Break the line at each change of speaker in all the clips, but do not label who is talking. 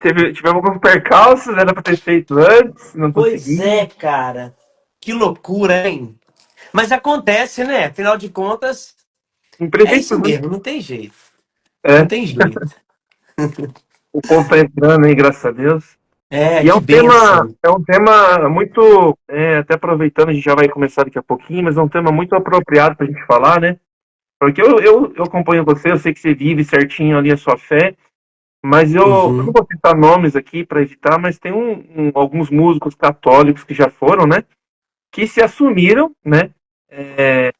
tivemos alguns percalços, era pra ter feito antes, não
Pois
consegui.
é, cara. Que loucura, hein? Mas acontece, né? Afinal de contas, é isso
Imprevistos, né?
mesmo, não tem jeito. Não
É,
tem jeito.
o povo tá entrando aí, graças a Deus.
É,
E
que bênção.
é um tema muito, até aproveitando, a gente já vai começar daqui a pouquinho, mas é um tema muito apropriado pra gente falar, né? Porque eu acompanho você, eu sei que você vive certinho ali a sua fé, mas eu não
Uhum.
vou citar nomes aqui para evitar, mas tem alguns músicos católicos que já foram, né? Que se assumiram, né?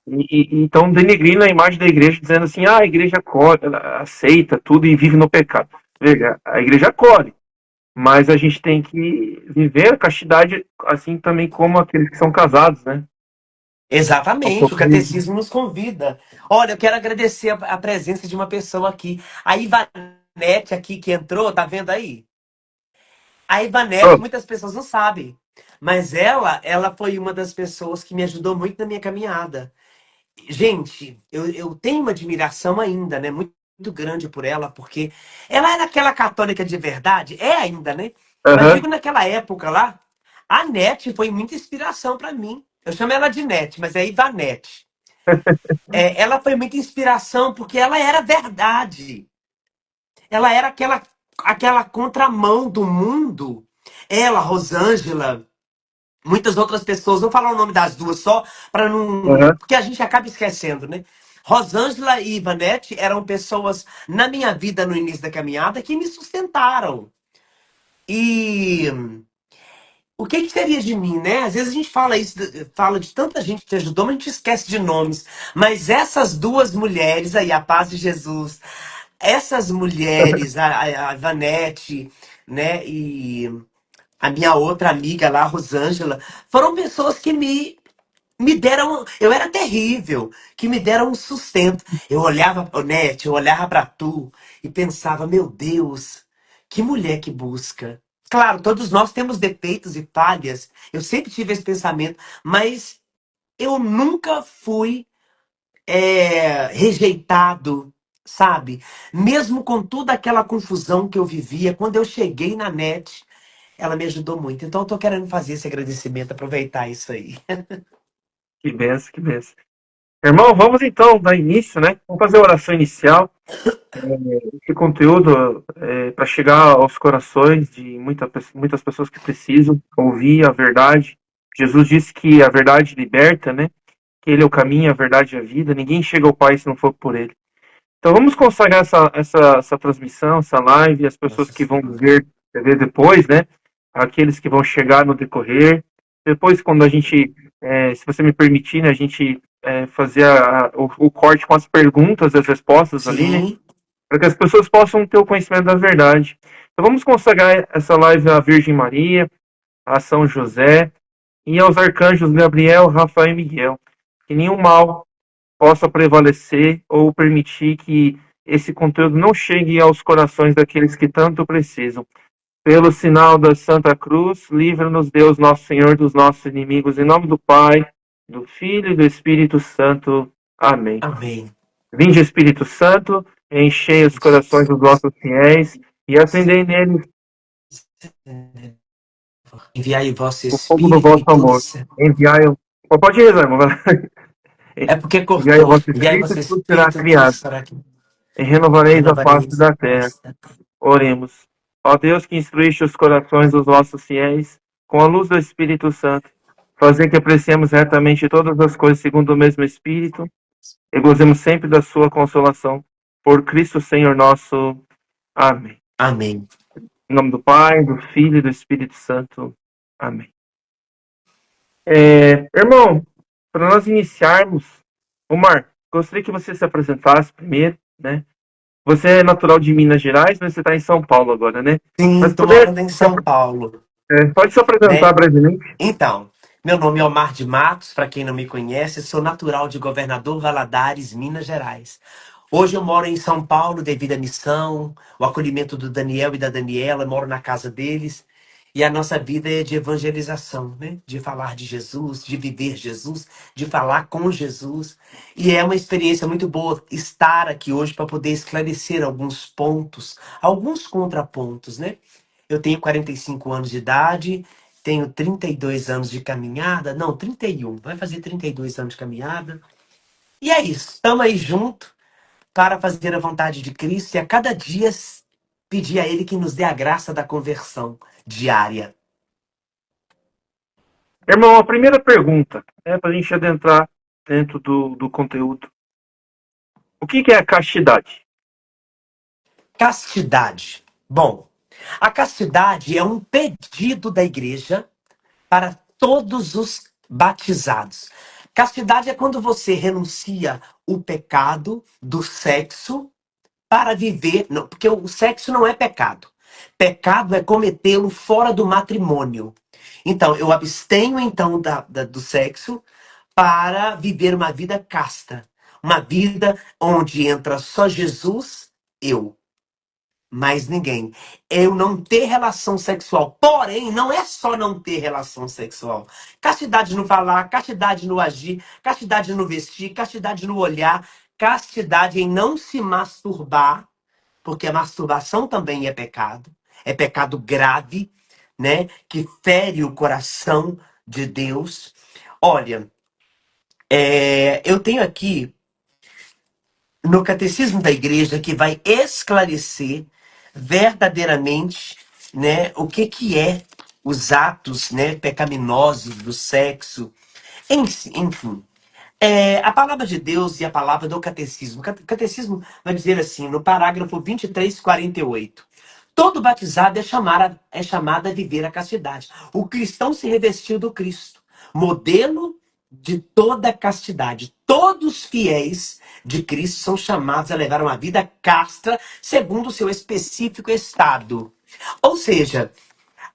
E estão denegrindo a imagem da igreja, dizendo assim: ah, a igreja acolhe, ela aceita tudo e vive no pecado. Veja, a igreja acolhe, mas a gente tem que viver a castidade assim também como aqueles que são casados, né?
Exatamente, o catecismo nos convida. Olha, eu quero agradecer a presença de uma pessoa aqui. A Ivanete aqui que entrou, tá vendo aí? A Ivanete,
Oh,
muitas pessoas não sabem, mas ela foi uma das pessoas que me ajudou muito na minha caminhada. Gente, eu tenho uma admiração ainda, né? Muito, muito grande por ela, porque ela era aquela católica de verdade, é ainda, né? Mas
aham.
digo naquela época lá, a Nete foi muita inspiração para mim. Eu chamo ela de Nete, mas é Ivanete. É, ela foi muita inspiração porque ela era verdade. Ela era aquela contramão do mundo. Ela, Rosângela, muitas outras pessoas, vou falar o nome das duas só, para não.
Aham.
Porque a gente acaba esquecendo, né? Rosângela e Ivanete eram pessoas na minha vida no início da caminhada que me sustentaram. E o que que seria de mim, né? Às vezes a gente fala isso, fala de tanta gente que te ajudou, mas a gente esquece de nomes. Mas essas duas mulheres aí, a paz de Jesus, essas mulheres, a Ivanete, né? E a minha outra amiga lá, a Rosângela, foram pessoas que me deram. Eu era terrível, que me deram um sustento. Eu olhava, Nete, eu olhava pra tu e pensava, meu Deus, que mulher que busca. Claro, todos nós temos defeitos e falhas. Eu sempre tive esse pensamento, mas eu nunca fui rejeitado, sabe? Mesmo com toda aquela confusão que eu vivia, quando eu cheguei na net, ela me ajudou muito. Então eu tô querendo fazer esse agradecimento, aproveitar isso aí.
Que benção, que benção. Irmão, vamos então dar início, né? Vamos fazer a oração inicial. Esse conteúdo é para chegar aos corações de muitas pessoas que precisam ouvir a verdade. Jesus disse que a verdade liberta, né? Que Ele é o caminho, a verdade e a vida. Ninguém chega ao Pai se não for por Ele. Então vamos consagrar essa transmissão, essa live, as pessoas
Nossa
que vão
Senhora.
ver depois, né? Aqueles que vão chegar no decorrer. Depois, quando a gente, se você me permitir, né, a gente fazer o corte com as perguntas e as respostas ali, né?
Sim.
Para que as pessoas possam ter o conhecimento da verdade. Então vamos consagrar essa live à Virgem Maria, a São José e aos arcanjos Gabriel, Rafael e Miguel. Que nenhum mal possa prevalecer ou permitir que esse conteúdo não chegue aos corações daqueles que tanto precisam. Pelo sinal da Santa Cruz, livra-nos Deus, nosso Senhor, dos nossos inimigos. Em nome do Pai, do Filho e do Espírito Santo. Amém.
Amém.
Vinde, Espírito Santo, enchei os corações dos nossos fiéis e acendei neles
Enviai o vosso
o fogo do
Espírito
vosso
e tudo
amor.
será.
Enviai o... Pode ir, irmão.
É porque
Enviai o
cortou.
vosso
Enviai o
Espírito
vosso
e tudo será
Espírito e tudo
criado.
será aqui.
E renovareis a face
Renovareis
da
a
terra.
face da terra.
Oremos. Ó Deus que instruíste os corações dos vossos fiéis, com a luz do Espírito Santo, fazer que apreciemos retamente todas as coisas segundo o mesmo Espírito e gozemos sempre da sua consolação. Por Cristo Senhor nosso. Amém.
Amém.
Em nome do Pai, do Filho e do Espírito Santo. Amém. Irmão, para nós iniciarmos, Omar, gostaria que você se apresentasse primeiro, né? Você é natural de Minas Gerais, mas você está em São Paulo agora, né?
Sim,
Mas
tô
poder,
morando em São Paulo,
pode se apresentar
né?
brevemente?
Então, meu nome é Omar de Matos, para quem não me conhece, sou natural de Governador Valadares, Minas Gerais. Hoje eu moro em São Paulo devido à missão, o acolhimento do Daniel e da Daniela, eu moro na casa deles. E a nossa vida é de evangelização, né? De falar de Jesus, de viver Jesus, de falar com Jesus. E é uma experiência muito boa estar aqui hoje para poder esclarecer alguns pontos, alguns contrapontos, né? Eu tenho 45 anos de idade, tenho 32 anos de caminhada. Não, 31. Vai fazer 32 anos de caminhada. E é isso. Estamos aí junto para fazer a vontade de Cristo e a cada dia pedir a Ele que nos dê a graça da conversão diária.
Irmão, a primeira pergunta é para a gente adentrar dentro do conteúdo. O que é a castidade?
Castidade. Bom, a castidade é um pedido da igreja para todos os batizados. Castidade é quando você renuncia o pecado do sexo para viver. Não, porque o sexo não é pecado. Pecado é cometê-lo fora do matrimônio. Então, eu abstenho então do sexo para viver uma vida casta. Uma vida onde entra só Jesus, eu mais ninguém. Eu não ter relação sexual. Porém, não é só não ter relação sexual. Castidade no falar, castidade no agir, castidade no vestir, castidade no olhar, castidade em não se masturbar, porque a masturbação também é pecado. É pecado grave, né? Que fere o coração de Deus. Olha, eu tenho aqui no Catecismo da Igreja que vai esclarecer verdadeiramente, né, o que é os atos, né, pecaminosos do sexo, enfim. A palavra de Deus e a palavra do catecismo. O catecismo vai dizer assim, no parágrafo 23:48. Todo batizado é chamado a viver a castidade. O cristão se revestiu do Cristo, modelo de toda a castidade. Todos os fiéis de Cristo são chamados a levar uma vida casta segundo o seu específico estado. Ou seja,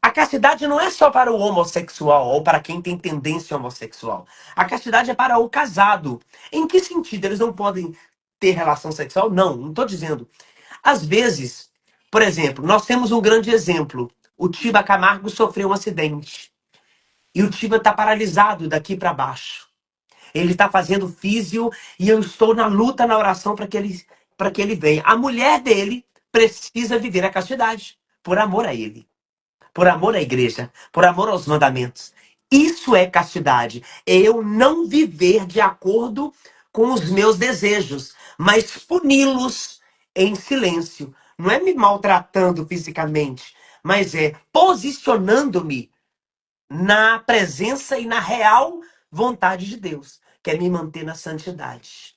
a castidade não é só para o homossexual ou para quem tem tendência homossexual. A castidade é para o casado. Em que sentido? Eles não podem ter relação sexual? Não, não estou dizendo. Às vezes, por exemplo, nós temos um grande exemplo. O Tiba Camargo sofreu um acidente. E o Tiba está paralisado daqui para baixo. Ele está fazendo físio e eu estou na luta, na oração para que ele venha. A mulher dele precisa viver a castidade por amor a ele, por amor à igreja, por amor aos mandamentos. Isso é castidade. É eu não viver de acordo com os meus desejos, mas puni-los em silêncio. Não é me maltratando fisicamente, mas é posicionando-me na presença e na real vontade de Deus, que é me manter na santidade.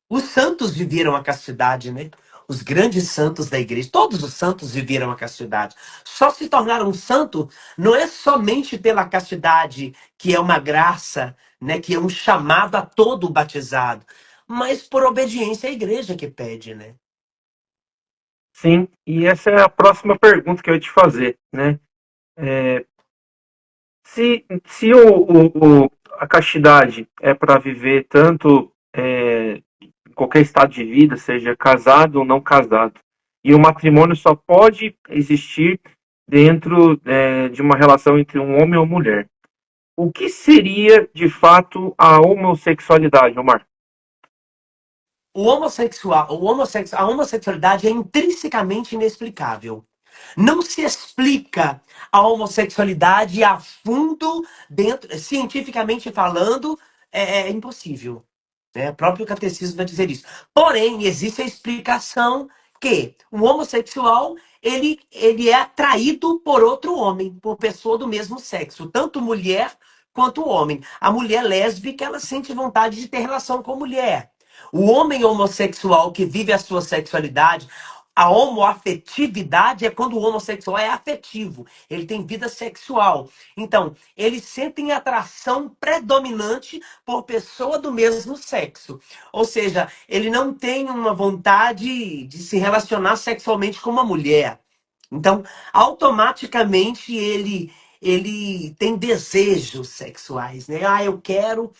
Os santos viveram a castidade, né? Os grandes santos da igreja, todos os santos viveram a castidade. Só se tornaram santo não é somente pela castidade, que é uma graça, né, que é um chamado a todo batizado, mas por obediência à igreja que pede, né?
Sim, e essa é a próxima pergunta que eu ia te fazer, né? Se a castidade é para viver tanto em qualquer estado de vida, seja casado ou não casado, e o matrimônio só pode existir dentro de uma relação entre um homem ou mulher, o que seria de fato a homossexualidade, Omar?
A homossexualidade é intrinsecamente inexplicável. Não se explica a homossexualidade a fundo, dentro, cientificamente falando, é impossível. Né? O próprio catecismo vai dizer isso. Porém, existe a explicação que o homossexual ele é atraído por outro homem, por pessoa do mesmo sexo, tanto mulher quanto homem. A mulher lésbica, ela sente vontade de ter relação com mulher. O homem homossexual que vive a sua sexualidade, a homoafetividade é quando o homossexual é afetivo, ele tem vida sexual. Então, eles sentem atração predominante por pessoa do mesmo sexo. Ou seja, ele não tem uma vontade de se relacionar sexualmente com uma mulher. Então, automaticamente ele tem desejos sexuais, né? Ah, eu quero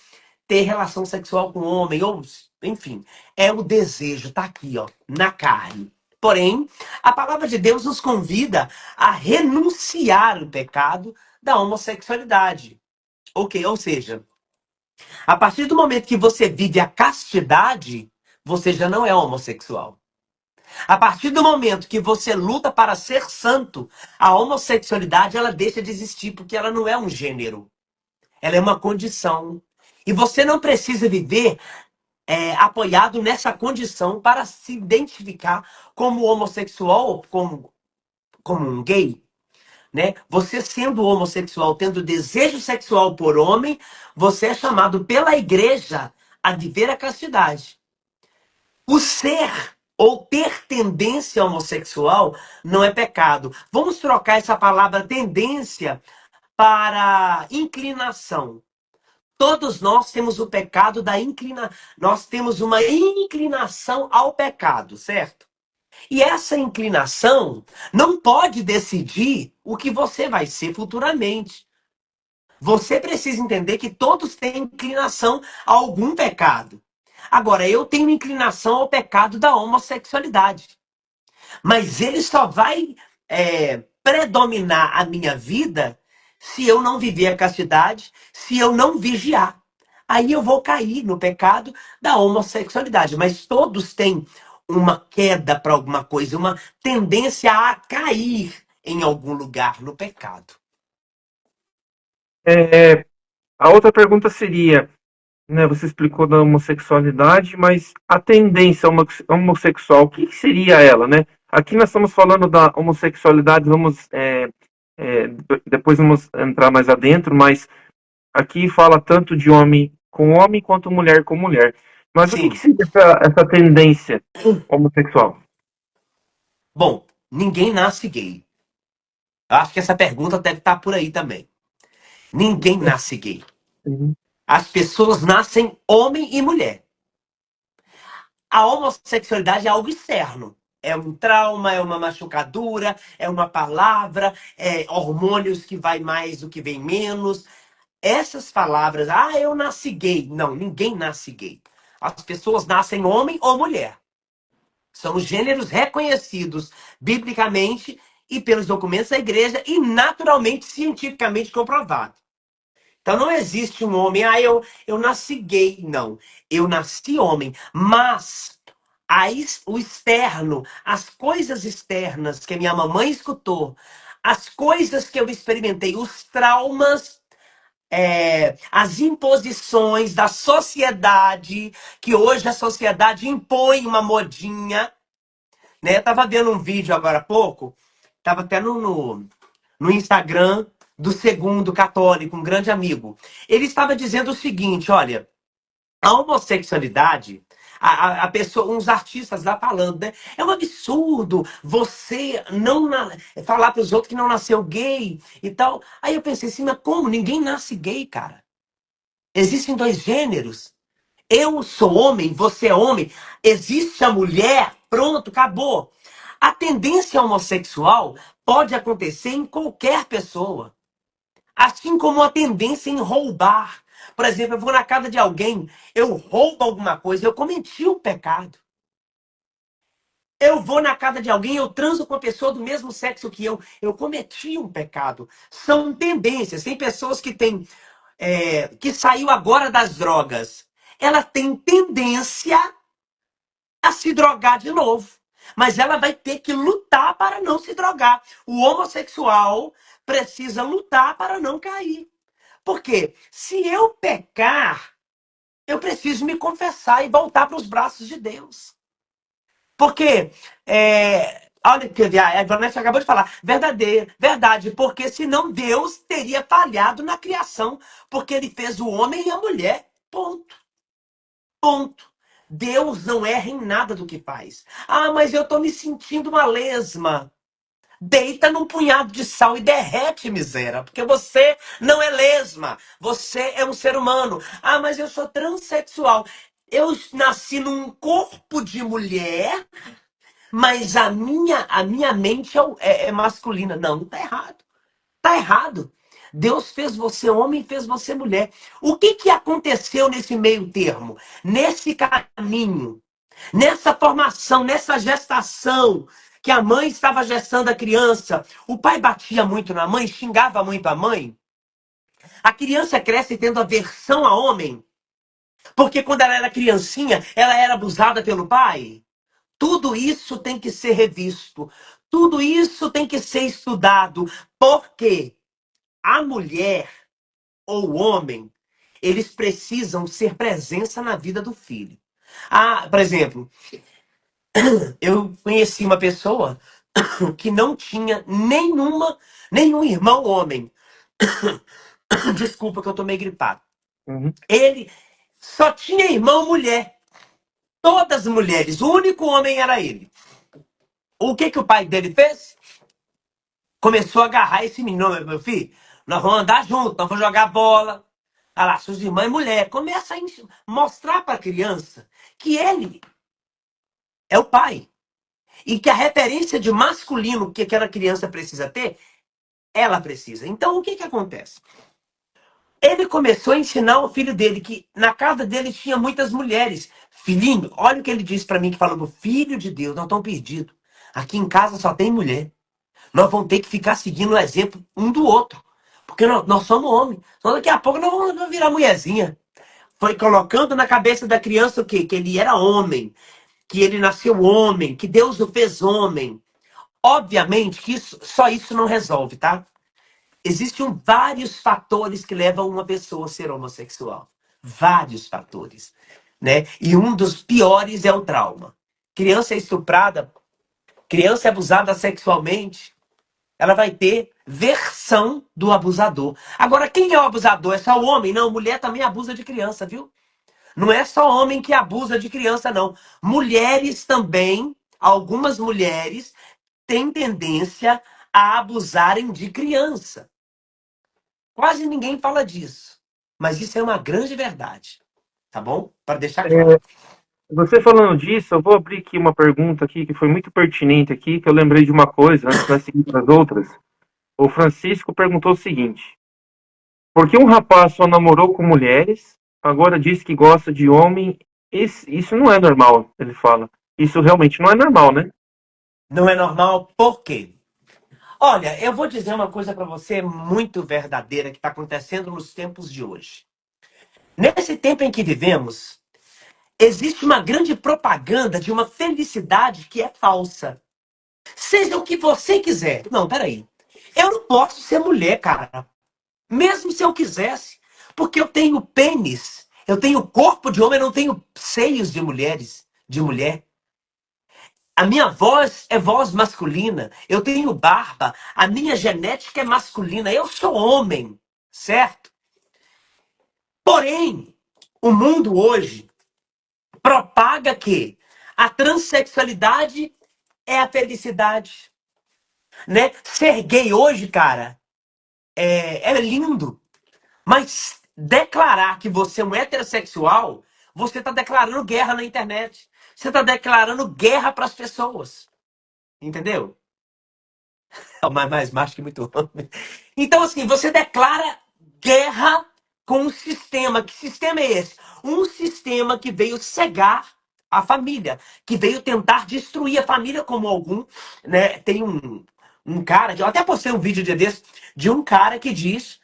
ter relação sexual com homem, ou enfim, é o desejo, tá aqui, ó, na carne. Porém, a palavra de Deus nos convida a renunciar o pecado da homossexualidade. Ok? Ou seja, a partir do momento que você vive a castidade, você já não é homossexual. A partir do momento que você luta para ser santo, a homossexualidade ela deixa de existir, porque ela não é um gênero, ela é uma condição. E você não precisa viver apoiado nessa condição para se identificar como homossexual ou como um gay. Né? Você sendo homossexual, tendo desejo sexual por homem, você é chamado pela igreja a viver a castidade. O ser ou ter tendência homossexual não é pecado. Vamos trocar essa palavra tendência para inclinação. Todos nós temos o pecado da inclinação. Nós temos uma inclinação ao pecado, certo? E essa inclinação não pode decidir o que você vai ser futuramente. Você precisa entender que todos têm inclinação a algum pecado. Agora, eu tenho inclinação ao pecado da homossexualidade. Mas ele só vai predominar a minha vida se eu não viver a castidade, se eu não vigiar. Aí eu vou cair no pecado da homossexualidade. Mas todos têm uma queda para alguma coisa, uma tendência a cair em algum lugar no pecado.
É, a outra pergunta seria, né, você explicou da homossexualidade, mas a tendência homossexual, o que seria ela, né? Aqui nós estamos falando da homossexualidade, depois vamos entrar mais adentro, mas aqui fala tanto de homem com homem quanto mulher com mulher. Mas o que
Sim.
seria essa tendência homossexual?
Bom, ninguém nasce gay. Eu acho que essa pergunta deve estar por aí também. Ninguém nasce gay.
Uhum.
As pessoas nascem homem e mulher. A homossexualidade é algo externo. É um trauma, é uma machucadura, é uma palavra, é hormônios que vai mais do que vem menos. Essas palavras, eu nasci gay. Não, ninguém nasce gay. As pessoas nascem homem ou mulher. São gêneros reconhecidos biblicamente e pelos documentos da igreja e naturalmente, cientificamente comprovado. Então não existe um homem, eu nasci gay. Não, eu nasci homem, mas o externo, as coisas externas que a minha mamãe escutou, as coisas que eu experimentei, os traumas, as imposições da sociedade, que hoje a sociedade impõe uma modinha, né? Eu tava vendo um vídeo agora há pouco, tava até no Instagram do Segundo Católico, um grande amigo. Ele estava dizendo o seguinte, olha, a homossexualidade, a pessoa, uns artistas lá falando, né? É um absurdo você não falar para os outros que não nasceu gay e tal. Aí eu pensei assim, mas como? Ninguém nasce gay, cara. Existem dois gêneros. Eu sou homem, você é homem. Existe a mulher, pronto, acabou. A tendência homossexual pode acontecer em qualquer pessoa. Assim como a tendência em roubar. Por exemplo, eu vou na casa de alguém, eu roubo alguma coisa, eu cometi um pecado. Eu vou na casa de alguém, eu transo com uma pessoa do mesmo sexo que eu cometi um pecado. São tendências. Tem pessoas que têm, que saiu agora das drogas. Ela tem tendência a se drogar de novo. Mas ela vai ter que lutar para não se drogar. O homossexual precisa lutar para não cair. Porque se eu pecar, eu preciso me confessar e voltar para os braços de Deus. Porque, olha que a Ivonete acabou de falar, verdadeiro, verdade, porque senão Deus teria falhado na criação, porque ele fez o homem e a mulher. Ponto. Ponto. Deus não erra em nada do que faz. Mas eu estou me sentindo uma lesma. Deita num punhado de sal e derrete, miséria, porque você não é lesma, você é um ser humano. Mas eu sou transexual. Eu nasci num corpo de mulher, mas a minha mente é masculina. Não, tá errado. Tá errado. Deus fez você homem e fez você mulher. O que aconteceu nesse meio termo? Nesse caminho? Nessa formação, nessa gestação, que a mãe estava gestando a criança, o pai batia muito na mãe, xingava muito a mãe. A criança cresce tendo aversão a homem, porque quando ela era criancinha, ela era abusada pelo pai. Tudo isso tem que ser revisto. Tudo isso tem que ser estudado. Porque a mulher ou o homem, eles precisam ser presença na vida do filho. Ah, por exemplo, eu conheci uma pessoa que não tinha nenhum irmão homem. Desculpa que eu tô meio gripado.
Uhum.
Ele só tinha irmão mulher. Todas mulheres. O único homem era ele. O que que o pai dele fez? Começou a agarrar esse menino. Meu filho, nós vamos andar juntos, nós vamos jogar bola. Ah lá, suas irmãs e mulher. Começa a mostrar para a criança que ele é o pai. E que a referência de masculino que aquela criança precisa ter, ela precisa. Então, o que que acontece? Ele começou a ensinar o filho dele que na casa dele tinha muitas mulheres. Filhinho, olha o que ele disse para mim, que falou, filho de Deus, nós estamos perdidos. Aqui em casa só tem mulher. Nós vamos ter que ficar seguindo o exemplo um do outro. Porque nós somos homens. Então daqui a pouco nós vamos virar mulherzinha. Foi colocando na cabeça da criança o quê? Que ele era homem. Que ele nasceu homem. Que Deus o fez homem. Obviamente que só isso não resolve, tá? Existem vários fatores que levam uma pessoa a ser homossexual. Vários fatores, né? E um dos piores é o trauma. Criança é estuprada, criança é abusada sexualmente, ela vai ter versão do abusador. Agora, quem é o abusador? É só o homem? Não, mulher também abusa de criança, viu? Não é só homem que abusa de criança, não. Mulheres também, algumas mulheres têm tendência a abusarem de criança. Quase ninguém fala disso. Mas isso é uma grande verdade. Tá bom? Para deixar claro.
É, você falando disso, eu vou abrir aqui uma pergunta aqui que foi muito pertinente aqui, que eu lembrei de uma coisa antes de nós seguir para as outras. O Francisco perguntou o seguinte: por que um rapaz só namorou com mulheres, agora diz que gosta de homem? Isso não é normal, ele fala. Isso realmente não é normal, né?
Não é normal, por quê? Olha, eu vou dizer uma coisa para você muito verdadeira que está acontecendo nos tempos de hoje. Nesse tempo em que vivemos, existe uma grande propaganda de uma felicidade que é falsa. Seja o que você quiser. Não, peraí. Eu não posso ser mulher, cara. Mesmo se eu quisesse. Porque eu tenho pênis. Eu tenho corpo de homem, eu não tenho seios de mulheres. De mulher. A minha voz é voz masculina. Eu tenho barba. A minha genética é masculina. Eu sou homem. Certo? Porém, o mundo hoje propaga que a transexualidade é a felicidade. Né? Ser gay hoje, cara, é lindo. Mas declarar que você é um heterossexual, você está declarando guerra na internet. Você está declarando guerra para as pessoas. Entendeu? Mais macho que muito homem. Então, assim, você declara guerra com um sistema. Que sistema é esse? Um sistema que veio cegar a família, que veio tentar destruir a família como algum, né? Tem um cara, que eu até postei um vídeo dia desse, de um cara que diz,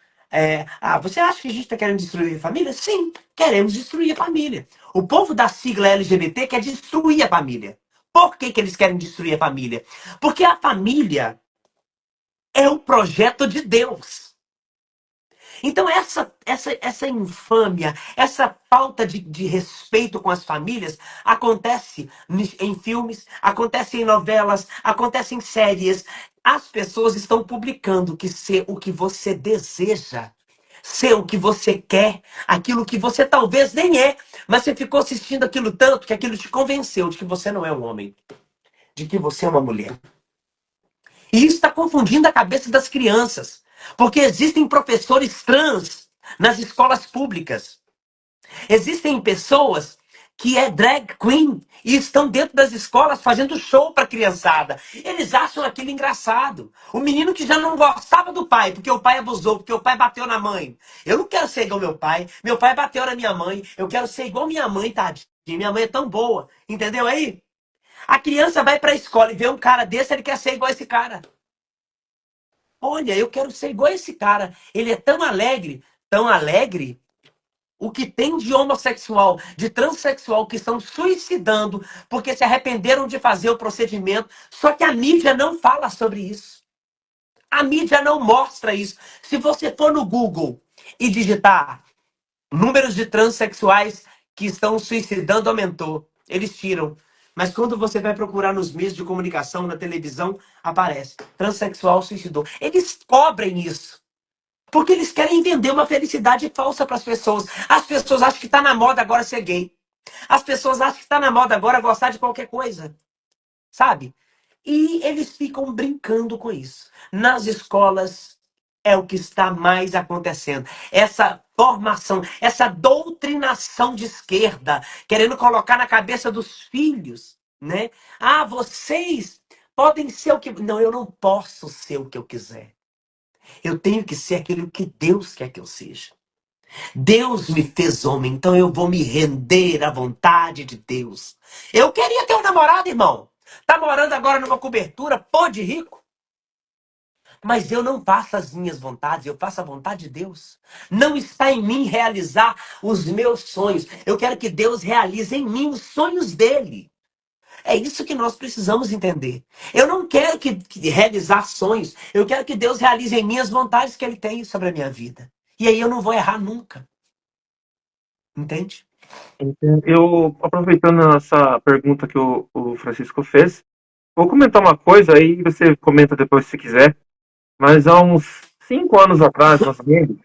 você acha que a gente está querendo destruir a família? Sim, queremos destruir a família. O povo da sigla LGBT quer destruir a família. Por que que eles querem destruir a família? Porque a família é o projeto de Deus. Então, essa infâmia, essa falta de respeito com as famílias acontece em filmes, acontece em novelas, acontece em séries. As pessoas estão publicando que ser o que você deseja, ser o que você quer, aquilo que você talvez nem é, mas você ficou assistindo aquilo tanto que aquilo te convenceu de que você não é um homem, de que você é uma mulher. E isso está confundindo a cabeça das crianças. Porque existem professores trans nas escolas públicas. Existem pessoas que é drag queen e estão dentro das escolas fazendo show para a criançada. Eles acham aquilo engraçado. O menino que já não gostava do pai, porque o pai abusou, porque o pai bateu na mãe. Eu não quero ser igual meu pai. Meu pai bateu na minha mãe. Eu quero ser igual minha mãe, tadinha. Minha mãe é tão boa. Entendeu aí? A criança vai para a escola e vê um cara desse, ele quer ser igual esse cara. Olha, eu quero ser igual esse cara. Ele é tão alegre, o que tem de homossexual, de transexual que estão suicidando porque se arrependeram de fazer o procedimento. Só que a mídia não fala sobre isso. A mídia não mostra isso. Se você for no Google e digitar números de transexuais que estão suicidando aumentou, eles tiram. Mas quando você vai procurar nos meios de comunicação, na televisão, aparece transexual suicidou. Eles cobrem isso. Porque eles querem vender uma felicidade falsa para as pessoas. As pessoas acham que está na moda agora ser gay. As pessoas acham que está na moda agora gostar de qualquer coisa. Sabe? E eles ficam brincando com isso. Nas escolas é o que está mais acontecendo. Essa formação, essa doutrinação de esquerda, querendo colocar na cabeça dos filhos, né? Ah, vocês podem ser o que... Não, eu não posso ser o que eu quiser. Eu tenho que ser aquilo que Deus quer que eu seja. Deus me fez homem, então eu vou me render à vontade de Deus. Eu queria ter um namorado, irmão. Tá morando agora numa cobertura, pô de rico. Mas eu não faço as minhas vontades, eu faço a vontade de Deus. Não está em mim realizar os meus sonhos. Eu quero que Deus realize em mim os sonhos dele. É isso que nós precisamos entender. Eu não quero que realizar sonhos. Eu quero que Deus realize em mim as vontades que ele tem sobre a minha vida. E aí eu não vou errar nunca. Entende?
Eu, aproveitando essa pergunta que o Francisco fez, vou comentar uma coisa aí, você comenta depois se quiser, mas há uns 5 anos atrás, mais ou menos,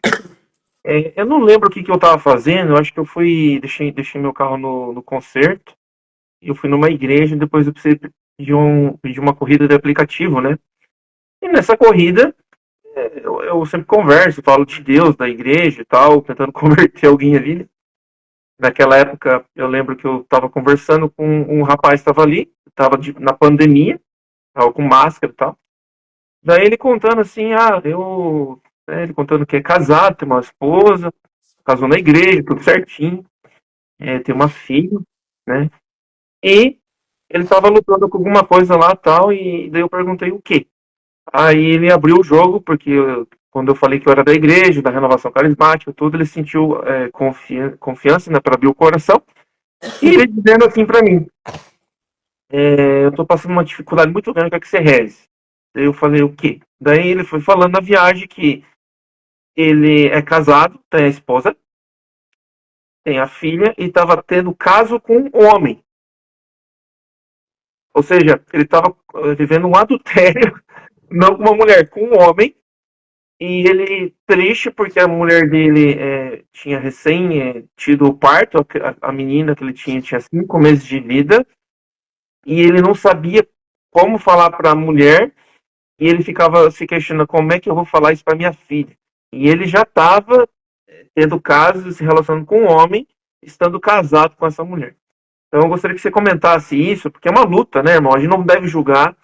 eu não lembro o que, que eu estava fazendo, eu acho que eu deixei meu carro no concerto, e eu fui numa igreja, e depois eu precisei pedir uma corrida de aplicativo, né? E nessa corrida, eu sempre converso, falo de Deus, da igreja e tal, tentando converter alguém ali. Naquela época, eu lembro que eu estava conversando com um rapaz que estava ali, estava na pandemia, estava com máscara e tal. Daí ele contando assim, ele contando que é casado, tem uma esposa, casou na igreja, tudo certinho, tem uma filha, né? E ele estava lutando com alguma coisa lá tal, e daí eu perguntei o quê? Aí ele abriu o jogo, porque quando eu falei que eu era da igreja, da renovação carismática, tudo, ele sentiu confiança, né, para abrir o coração. E ele dizendo assim para mim, eu tô passando uma dificuldade muito grande, quer que você reze. Daí eu falei, o quê? Daí ele foi falando na viagem que ele é casado, tem a esposa, tem a filha, e estava tendo caso com um homem. Ou seja, ele estava vivendo um adultério, não com uma mulher, com um homem. E ele triste porque a mulher dele tinha recém tido o parto, a menina que ele tinha 5 meses de vida, e ele não sabia como falar para a mulher, e ele ficava se questionando como é que eu vou falar isso para minha filha. E ele já estava tendo casos, se relacionando com um homem, estando casado com essa mulher. Então eu gostaria que você comentasse isso, porque é uma luta, né, irmão? A gente não deve julgar,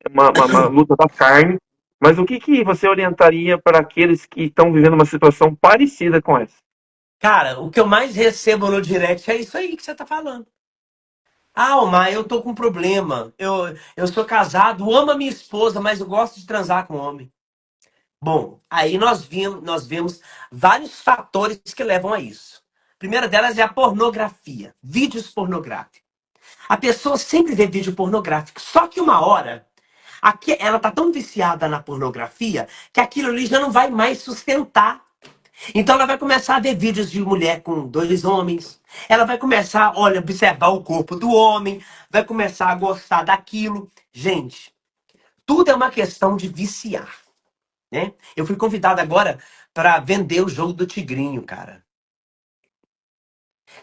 é uma luta da carne, mas o que, que você orientaria para aqueles que estão vivendo uma situação parecida com essa?
Cara, o que eu mais recebo no direct é isso aí que você tá falando. Ah, Omar, eu tô com um problema. Eu sou casado, amo a minha esposa, mas eu gosto de transar com homem. Bom, aí nós vemos vários fatores que levam a isso. A primeira delas é a pornografia, vídeos pornográficos. A pessoa sempre vê vídeo pornográfico, só que uma hora ela tá tão viciada na pornografia que aquilo ali já não vai mais sustentar. Então ela vai começar a ver vídeos de mulher com dois homens. Ela vai começar, olha, observar o corpo do homem, vai começar a gostar daquilo. Gente, tudo é uma questão de viciar, né? Eu fui convidado agora para vender o jogo do Tigrinho, cara.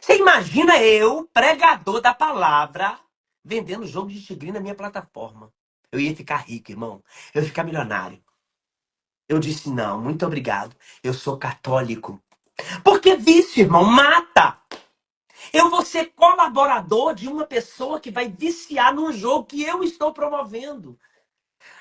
Você imagina eu, pregador da palavra, vendendo jogo de Tigrinho na minha plataforma? Eu ia ficar rico, irmão. Eu ia ficar milionário. Eu disse, não, muito obrigado. Eu sou católico. Porque vício, irmão, mata. Eu vou ser colaborador de uma pessoa que vai viciar num jogo que eu estou promovendo.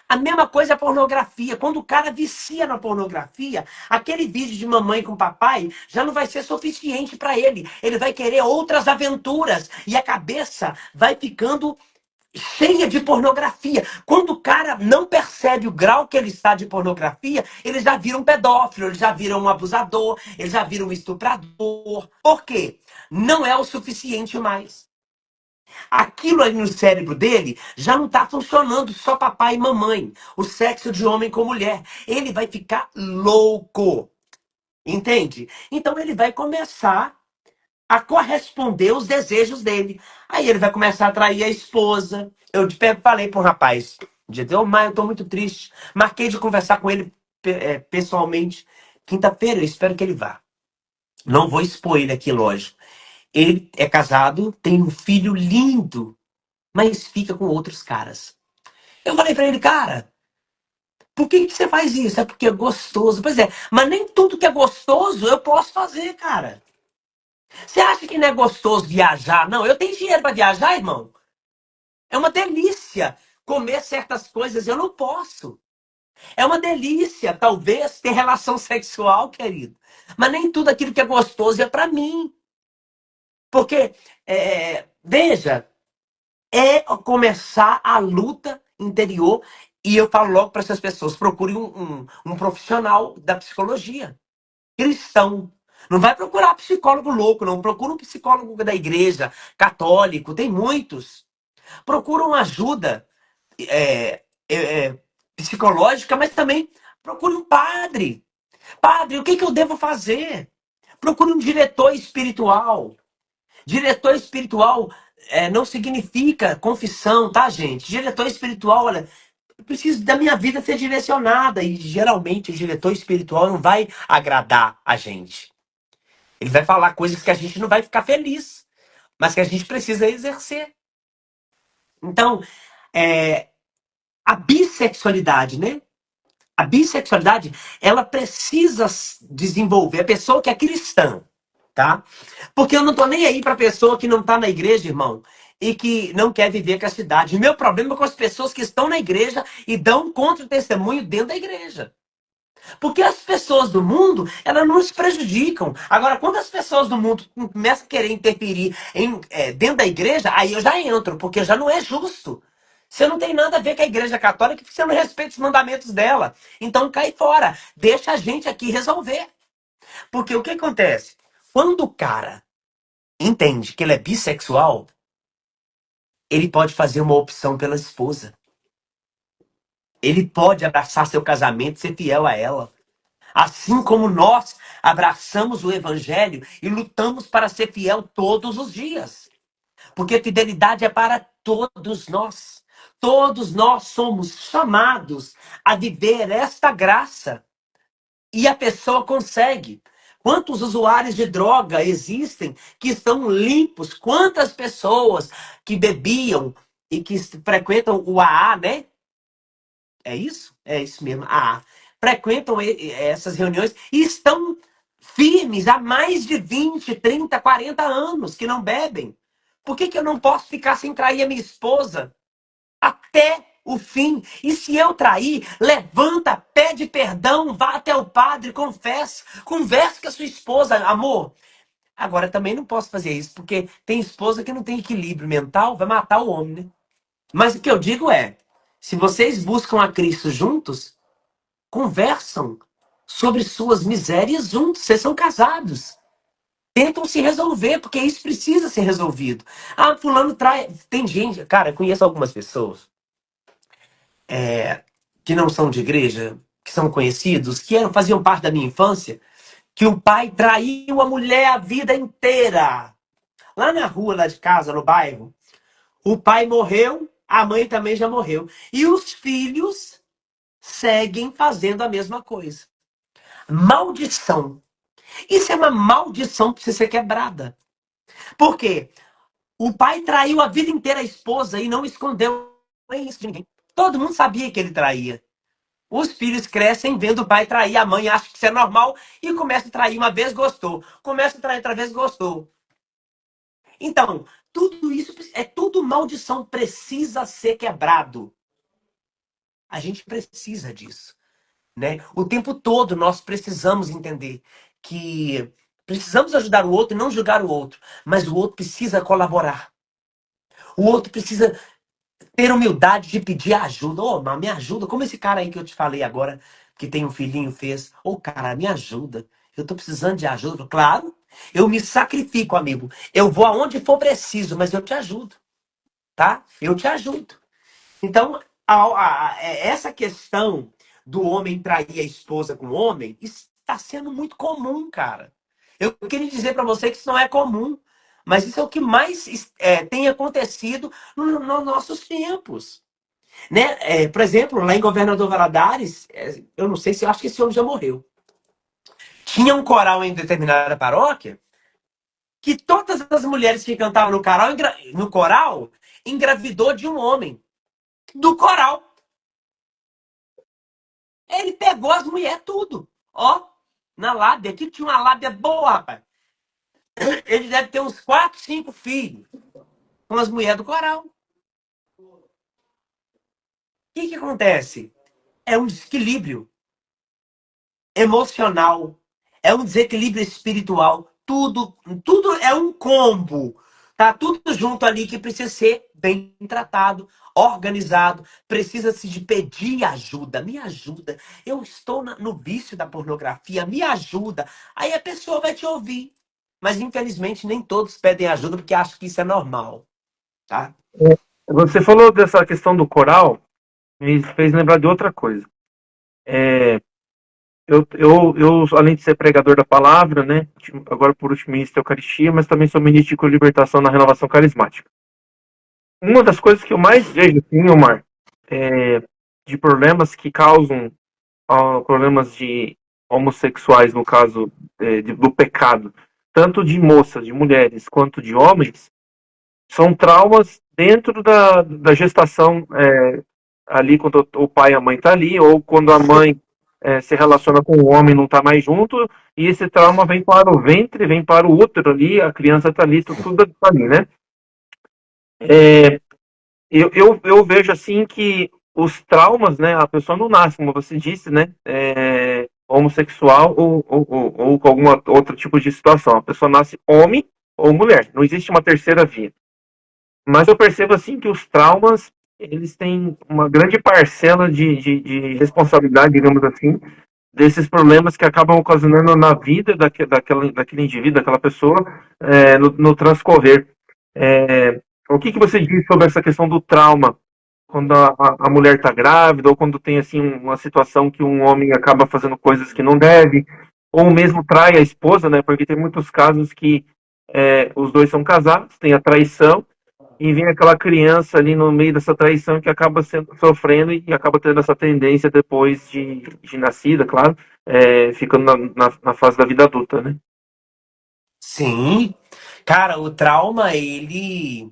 A mesma coisa é a pornografia. Quando o cara vicia na pornografia, aquele vídeo de mamãe com papai já não vai ser suficiente para ele. Ele vai querer outras aventuras. E a cabeça vai ficando cheia de pornografia. Quando o cara não percebe o grau que ele está de pornografia, ele já vira um pedófilo, ele já vira um abusador, ele já vira um estuprador. Por quê? Não é o suficiente mais. Aquilo aí no cérebro dele já não está funcionando só papai e mamãe. O sexo de homem com mulher. Ele vai ficar louco. Entende? Então ele vai começar a corresponder aos desejos dele. Aí ele vai começar a atrair a esposa. Eu falei para um rapaz, um dia, eu estou muito triste. Marquei de conversar com ele pessoalmente. Quinta-feira, eu espero que ele vá. Não vou expor ele aqui, lógico. Ele é casado, tem um filho lindo, mas fica com outros caras. Eu falei para ele, cara, por que você faz isso? É porque é gostoso. Pois é, mas nem tudo que é gostoso eu posso fazer, cara. Você acha que não é gostoso viajar? Não, eu tenho dinheiro para viajar, irmão. É uma delícia comer certas coisas, eu não posso. É uma delícia, talvez, ter relação sexual, querido. Mas nem tudo aquilo que é gostoso é para mim. Porque, veja, é começar a luta interior. E eu falo logo para essas pessoas: procure um profissional da psicologia, cristão. Não vai procurar psicólogo louco, não. Procura um psicólogo da igreja, católico, tem muitos. Procura uma ajuda é, psicológica, mas também procure um padre. Padre, o que que eu devo fazer? Procure um diretor espiritual. Diretor espiritual não significa confissão, tá, gente? Diretor espiritual, olha, eu preciso da minha vida ser direcionada. E geralmente o diretor espiritual não vai agradar a gente. Ele vai falar coisas que a gente não vai ficar feliz, mas que a gente precisa exercer. Então, é, a bissexualidade, né? A bissexualidade, ela precisa desenvolver a pessoa que é cristã, tá? Porque eu não tô nem aí pra pessoa que não tá na igreja, irmão, e que não quer viver com a cidade. O meu problema é com as pessoas que estão na igreja e dão contra-testemunho dentro da igreja. Porque as pessoas do mundo, elas não se prejudicam. Agora, quando as pessoas do mundo começam a querer interferir dentro da igreja, aí eu já entro, porque já não é justo. Você não tem nada a ver com a igreja católica porque você não respeita os mandamentos dela. Então cai fora. Deixa a gente aqui resolver. Porque o que acontece? Quando o cara entende que ele é bissexual, ele pode fazer uma opção pela esposa. Ele pode abraçar seu casamento e ser fiel a ela. Assim como nós abraçamos o evangelho e lutamos para ser fiel todos os dias. Porque fidelidade é para todos nós. Todos nós somos chamados a viver esta graça. E a pessoa consegue. Quantos usuários de droga existem que estão limpos? Quantas pessoas que bebiam e que frequentam o AA, né? É isso? É isso mesmo. Frequentam essas reuniões e estão firmes há mais de 20, 30, 40 anos que não bebem. Por que que eu não posso ficar sem trair a minha esposa até o fim? E se eu trair, levanta, pede perdão, vá até o padre, confessa, converse com a sua esposa, amor. Agora também não posso fazer isso, porque tem esposa que não tem equilíbrio mental, vai matar o homem, né? Mas o que eu digo é, se vocês buscam a Cristo juntos, conversam sobre suas misérias juntos. Vocês são casados. Tentam se resolver, porque isso precisa ser resolvido. Ah, fulano trai. Tem gente, cara, eu conheço algumas pessoas que não são de igreja, que são conhecidos, que faziam parte da minha infância, que o pai traiu a mulher a vida inteira. Lá na rua, lá de casa, no bairro, o pai morreu, a mãe também já morreu. E os filhos seguem fazendo a mesma coisa. Maldição. Isso é uma maldição que precisa ser quebrada. Por quê? O pai traiu a vida inteira a esposa e não escondeu isso de ninguém. Todo mundo sabia que ele traía. Os filhos crescem vendo o pai trair, a mãe acha que isso é normal e começa a trair uma vez, gostou. Começa a trair outra vez, gostou. Então, tudo isso é tudo maldição, precisa ser quebrado. A gente precisa disso. Né? O tempo todo nós precisamos entender que precisamos ajudar o outro e não julgar o outro, mas o outro precisa colaborar. O outro precisa ter humildade de pedir ajuda. Ô, mas me ajuda, como esse cara aí que eu te falei agora, que tem um filhinho, fez. Ô, cara, me ajuda. Eu tô precisando de ajuda. Claro, eu me sacrifico, amigo. Eu vou aonde for preciso, mas eu te ajudo, tá? Eu te ajudo. Então, essa questão do homem trair a esposa com o homem está sendo muito comum, cara. Eu queria dizer para você que isso não é comum, mas isso é o que mais tem acontecido nos nossos tempos. Né? Por exemplo, lá em Governador Valadares, eu não sei se eu acho que esse homem já morreu. Tinha um coral em determinada paróquia que todas as mulheres que cantavam no coral engravidou de um homem do coral. Ele pegou as mulheres tudo. Ó, na lábia. Aqui tinha uma lábia boa, rapaz. Ele deve ter uns 4, 5 filhos com as mulheres do coral. O que acontece? É um desequilíbrio emocional, é um desequilíbrio espiritual. Tudo é um combo. Tá tudo junto ali que precisa ser bem tratado, organizado. Precisa-se de pedir ajuda. Me ajuda. Eu estou no vício da pornografia. Me ajuda. Aí a pessoa vai te ouvir. Mas infelizmente nem todos pedem ajuda porque acham que isso é normal, tá?
Você falou dessa questão do coral, me fez lembrar de outra coisa. Além de ser pregador da palavra, né, agora por último ministro da Eucaristia, mas também sou ministro de libertação na renovação carismática. Uma das coisas que eu mais vejo, assim, Omar, é, de problemas que causam problemas de homossexuais, no caso do pecado, tanto de moças, de mulheres, quanto de homens, são traumas dentro da gestação, ali quando o pai e a mãe tá ali, ou quando a mãe se relaciona com o homem e não tá mais junto, e esse trauma vem para o ventre, vem para o útero ali, a criança tá ali, tudo tá ali, né? Eu vejo assim que os traumas, né, a pessoa não nasce, como você disse, né, homossexual ou com algum outro tipo de situação. A pessoa nasce homem ou mulher, não existe uma terceira via. Mas eu percebo assim que os traumas, eles têm uma grande parcela de responsabilidade, digamos assim, desses problemas que acabam ocasionando na vida daquele indivíduo, daquela pessoa, no transcorrer. O que você diz sobre essa questão do trauma quando a mulher está grávida, ou quando tem assim uma situação que um homem acaba fazendo coisas que não deve, ou mesmo trai a esposa, né? Porque tem muitos casos que os dois são casados, tem a traição, e vem aquela criança ali no meio dessa traição que acaba sofrendo e acaba tendo essa tendência depois de nascida, claro, ficando na fase da vida adulta, né?
Sim. Cara, o trauma, ele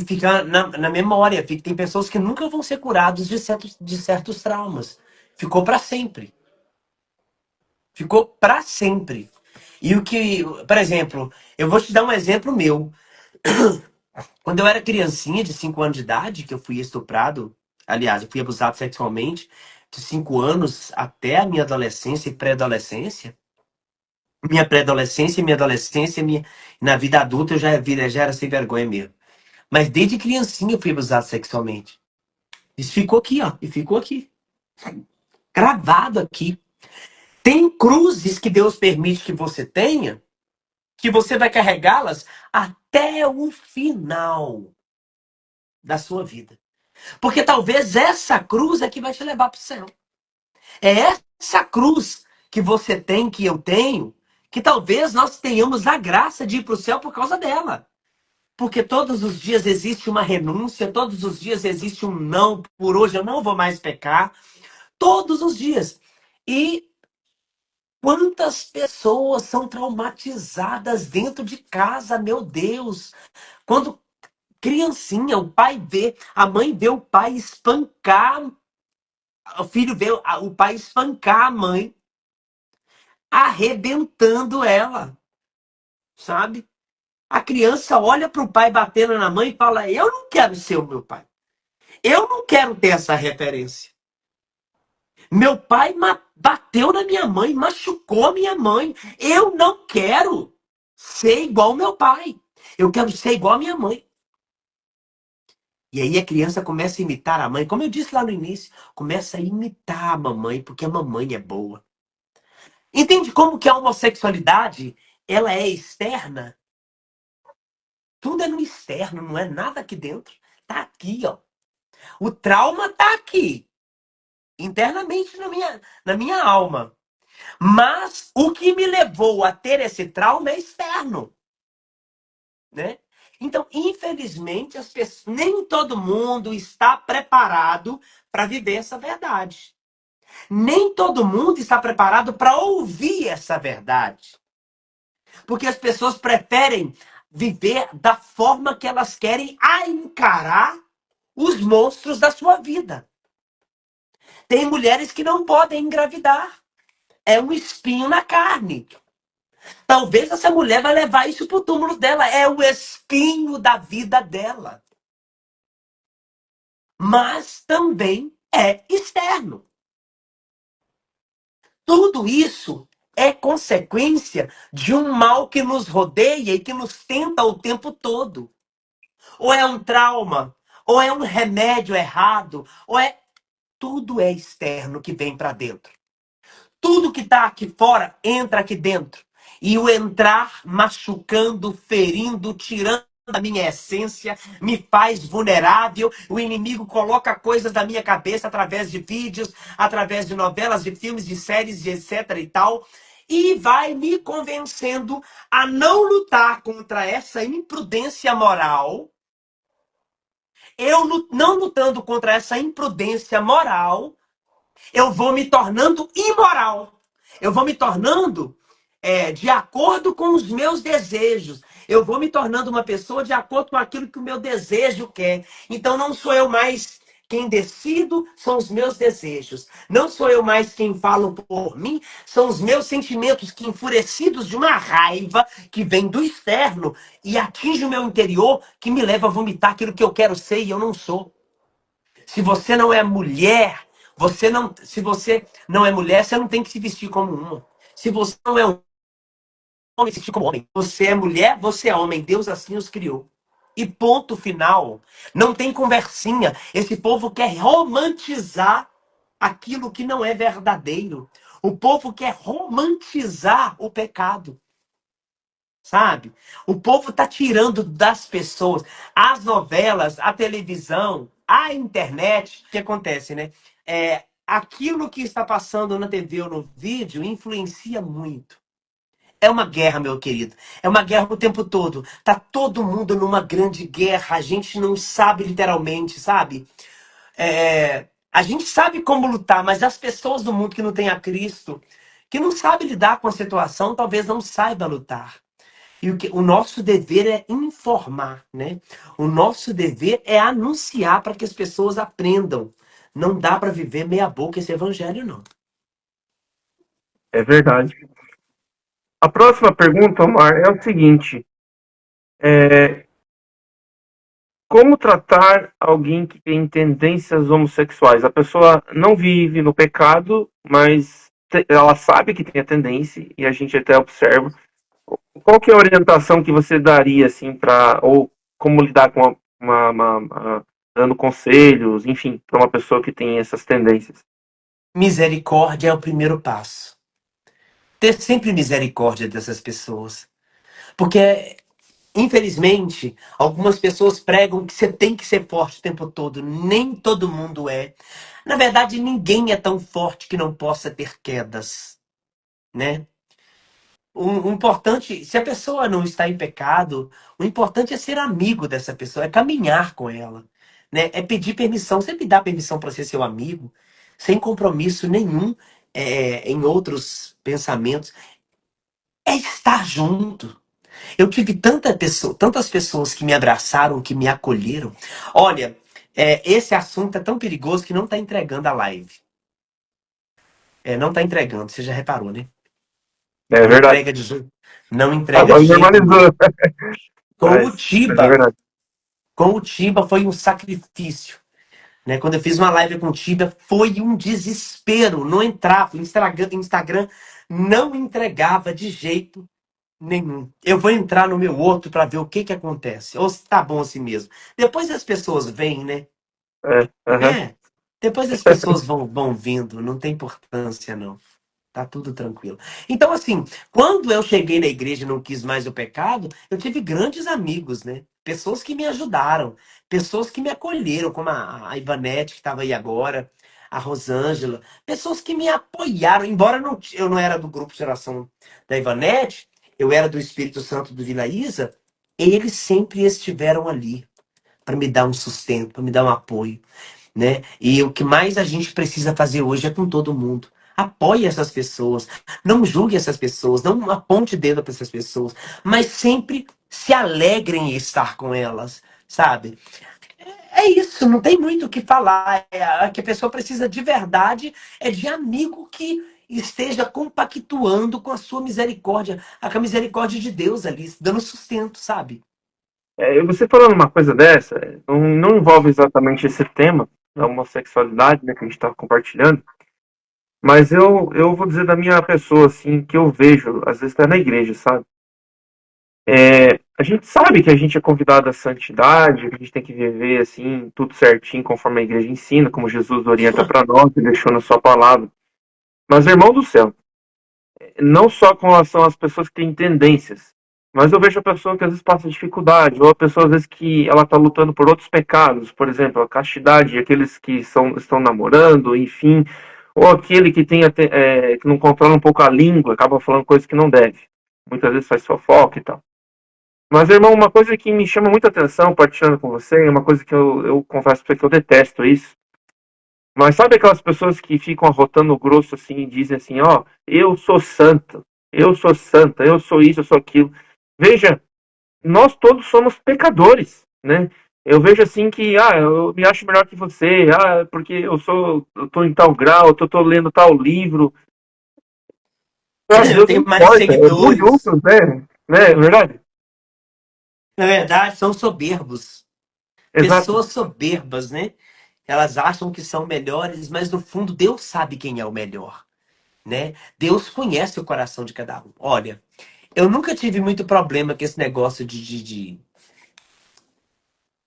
fica na memória. Tem pessoas que nunca vão ser curados de certos traumas. Ficou para sempre. Ficou para sempre. E o que, por exemplo, eu vou te dar um exemplo meu. Quando eu era criancinha, de 5 anos de idade, que eu fui estuprado, aliás, eu fui abusado sexualmente, de 5 anos até a minha adolescência e pré-adolescência. Minha pré-adolescência, minha adolescência, na vida adulta eu já era sem vergonha mesmo. Mas desde criancinha eu fui abusado sexualmente. Isso ficou aqui, ó. E ficou aqui. Gravado aqui. Tem cruzes que Deus permite que você tenha, que você vai carregá-las até o final da sua vida. Porque talvez essa cruz é que vai te levar para o céu. É essa cruz que você tem, que eu tenho, que talvez nós tenhamos a graça de ir para o céu por causa dela. Porque todos os dias existe uma renúncia, todos os dias existe um não, por hoje eu não vou mais pecar. Todos os dias. E quantas pessoas são traumatizadas dentro de casa, meu Deus. Quando criancinha, o pai vê, a mãe vê o pai espancar, o filho vê o pai espancar a mãe, arrebentando ela, sabe? A criança olha para o pai batendo na mãe e fala: Eu não quero ser o meu pai. Eu não quero ter essa referência. Meu pai bateu na minha mãe, machucou a minha mãe. Eu não quero ser igual ao meu pai. Eu quero ser igual à minha mãe. E aí a criança começa a imitar a mãe, como eu disse lá no início, começa a imitar a mamãe, porque a mamãe é boa. Entende como que a homossexualidade, ela é externa? Tudo é no externo, não é nada aqui dentro. Tá aqui, ó. O trauma tá aqui, internamente na minha alma. Mas o que me levou a ter esse trauma é externo, né? Então, infelizmente, nem todo mundo está preparado para viver essa verdade. Nem todo mundo está preparado para ouvir essa verdade. Porque as pessoas preferem viver da forma que elas querem a encarar os monstros da sua vida. Tem mulheres que não podem engravidar. É um espinho na carne. Talvez essa mulher vai levar isso pro túmulo dela. É o espinho da vida dela. Mas também é externo. Tudo isso é consequência de um mal que nos rodeia e que nos tenta o tempo todo. Ou é um trauma, ou é um remédio errado, ou é. Tudo é externo que vem para dentro. Tudo que está aqui fora entra aqui dentro. E o entrar machucando, ferindo, tirando a minha essência, me faz vulnerável. O inimigo coloca coisas na minha cabeça através de vídeos, através de novelas, de filmes, de séries, de etc e tal. E vai me convencendo a não lutar contra essa imprudência moral. Eu não lutando contra essa imprudência moral, eu vou me tornando imoral. Eu vou me tornando de acordo com os meus desejos. Eu vou me tornando uma pessoa de acordo com aquilo que o meu desejo quer. Então não sou eu mais quem decido, são os meus desejos. Não sou eu mais quem falo por mim, são os meus sentimentos que, enfurecidos de uma raiva que vem do externo e atinge o meu interior, que me leva a vomitar aquilo que eu quero ser e eu não sou. Se você não é mulher, você não. Se você não é mulher, você não tem que se vestir como uma. Se você não é um homem, se vestir como homem. Você é mulher, você é homem. Deus assim os criou. E ponto final. Não tem conversinha. Esse povo quer romantizar aquilo que não é verdadeiro. O povo quer romantizar o pecado. Sabe? O povo está tirando das pessoas as novelas, a televisão, a internet. O que acontece, né? Aquilo que está passando na TV ou no vídeo influencia muito. É uma guerra, meu querido. É uma guerra o tempo todo. Tá todo mundo numa grande guerra. A gente não sabe literalmente, sabe? A gente sabe como lutar, mas as pessoas do mundo que não têm a Cristo, que não sabe lidar com a situação, talvez não saiba lutar. E o nosso dever é informar, né? O nosso dever é anunciar para que as pessoas aprendam. Não dá para viver meia boca esse evangelho, não.
É verdade. A próxima pergunta, Omar, é o seguinte: como tratar alguém que tem tendências homossexuais? A pessoa não vive no pecado, mas ela sabe que tem a tendência e a gente até observa. Qual que é a orientação que você daria assim para ou como lidar com dando conselhos, enfim, para uma pessoa que tem essas tendências?
Misericórdia é o primeiro passo. Ter sempre misericórdia dessas pessoas. Porque, infelizmente, algumas pessoas pregam que você tem que ser forte o tempo todo. Nem todo mundo é. Na verdade, ninguém é tão forte que não possa ter quedas, né? O importante, se a pessoa não está em pecado, o importante é ser amigo dessa pessoa, é caminhar com ela, né? É pedir permissão. Você me dá permissão para ser seu amigo, sem compromisso nenhum em outros pensamentos. É estar junto. Eu tive tantas pessoas que me abraçaram, que me acolheram. Olha, esse assunto é tão perigoso que não está entregando a live. Não está entregando, você já reparou, né?
É
Não
verdade.
entrega de jeito, não entrega
Agora
de jeito
normalizou,
nenhum. Com o
mas é
Tiba,
verdade.
com o Tiba foi um sacrifício, né? Quando eu fiz uma live com o Tiba, foi um desespero. Não entrava, o Instagram não entregava de jeito Nenhum. Eu vou entrar no meu outro para ver o que que acontece. Ou se tá bom assim mesmo. Depois as pessoas vêm, né?
É, aham.
É. Depois as pessoas vão vindo. Não tem importância, não. Tá tudo tranquilo. Então, assim, quando eu cheguei na igreja e não quis mais o pecado, eu tive grandes amigos, né? Pessoas que me ajudaram, pessoas que me acolheram, como a Ivanete, que estava aí agora, a Rosângela, pessoas que me apoiaram, embora eu não era do grupo Geração da Ivanete, eu era do Espírito Santo do Vila Isa, eles sempre estiveram ali para me dar um sustento, para me dar um apoio, né? E o que mais a gente precisa fazer hoje é com todo mundo. Apoie essas pessoas, não julgue essas pessoas, não aponte dedo para essas pessoas, mas sempre se alegrem em estar com elas, sabe? É isso, não tem muito o que falar. Que a pessoa precisa de verdade é de amigo que esteja compactuando com a sua misericórdia, com a misericórdia de Deus ali, dando sustento, sabe?
Você falando uma coisa dessa, não envolve exatamente esse tema da homossexualidade, né, que a gente está compartilhando, mas eu vou dizer da minha pessoa, assim, que eu vejo, às vezes até na igreja, sabe? A gente sabe que a gente é convidado à santidade, que a gente tem que viver, assim, tudo certinho, conforme a igreja ensina, como Jesus orienta para nós e deixou na sua palavra. Mas, irmão do céu, não só com relação às pessoas que têm tendências, mas eu vejo a pessoa que às vezes passa dificuldade, ou a pessoa às vezes que ela está lutando por outros pecados, por exemplo, a castidade, aqueles que estão namorando, enfim, ou aquele que que não controla um pouco a língua, acaba falando coisas que não deve. Muitas vezes faz fofoca e tal. Mas, irmão, uma coisa que me chama muita atenção, partilhando com você, é uma coisa que eu confesso pra você que eu detesto isso. Mas sabe aquelas pessoas que ficam arrotando grosso assim e dizem assim, ó, eu sou santo, eu sou santa, eu sou isso, eu sou aquilo. Veja, nós todos somos pecadores, né? Eu vejo assim que, eu me acho melhor que você, porque eu tô em tal grau, eu tô lendo tal livro. Pra
Eu
Deus não
tenho mais
importa, é
seguidores.
bulhufos, né? Né? É verdade?
Na verdade, são soberbos.
Exato.
Pessoas soberbas, né? Elas acham que são melhores, mas no fundo Deus sabe quem é o melhor, né? Deus conhece o coração de cada um. Olha, eu nunca tive muito problema com esse negócio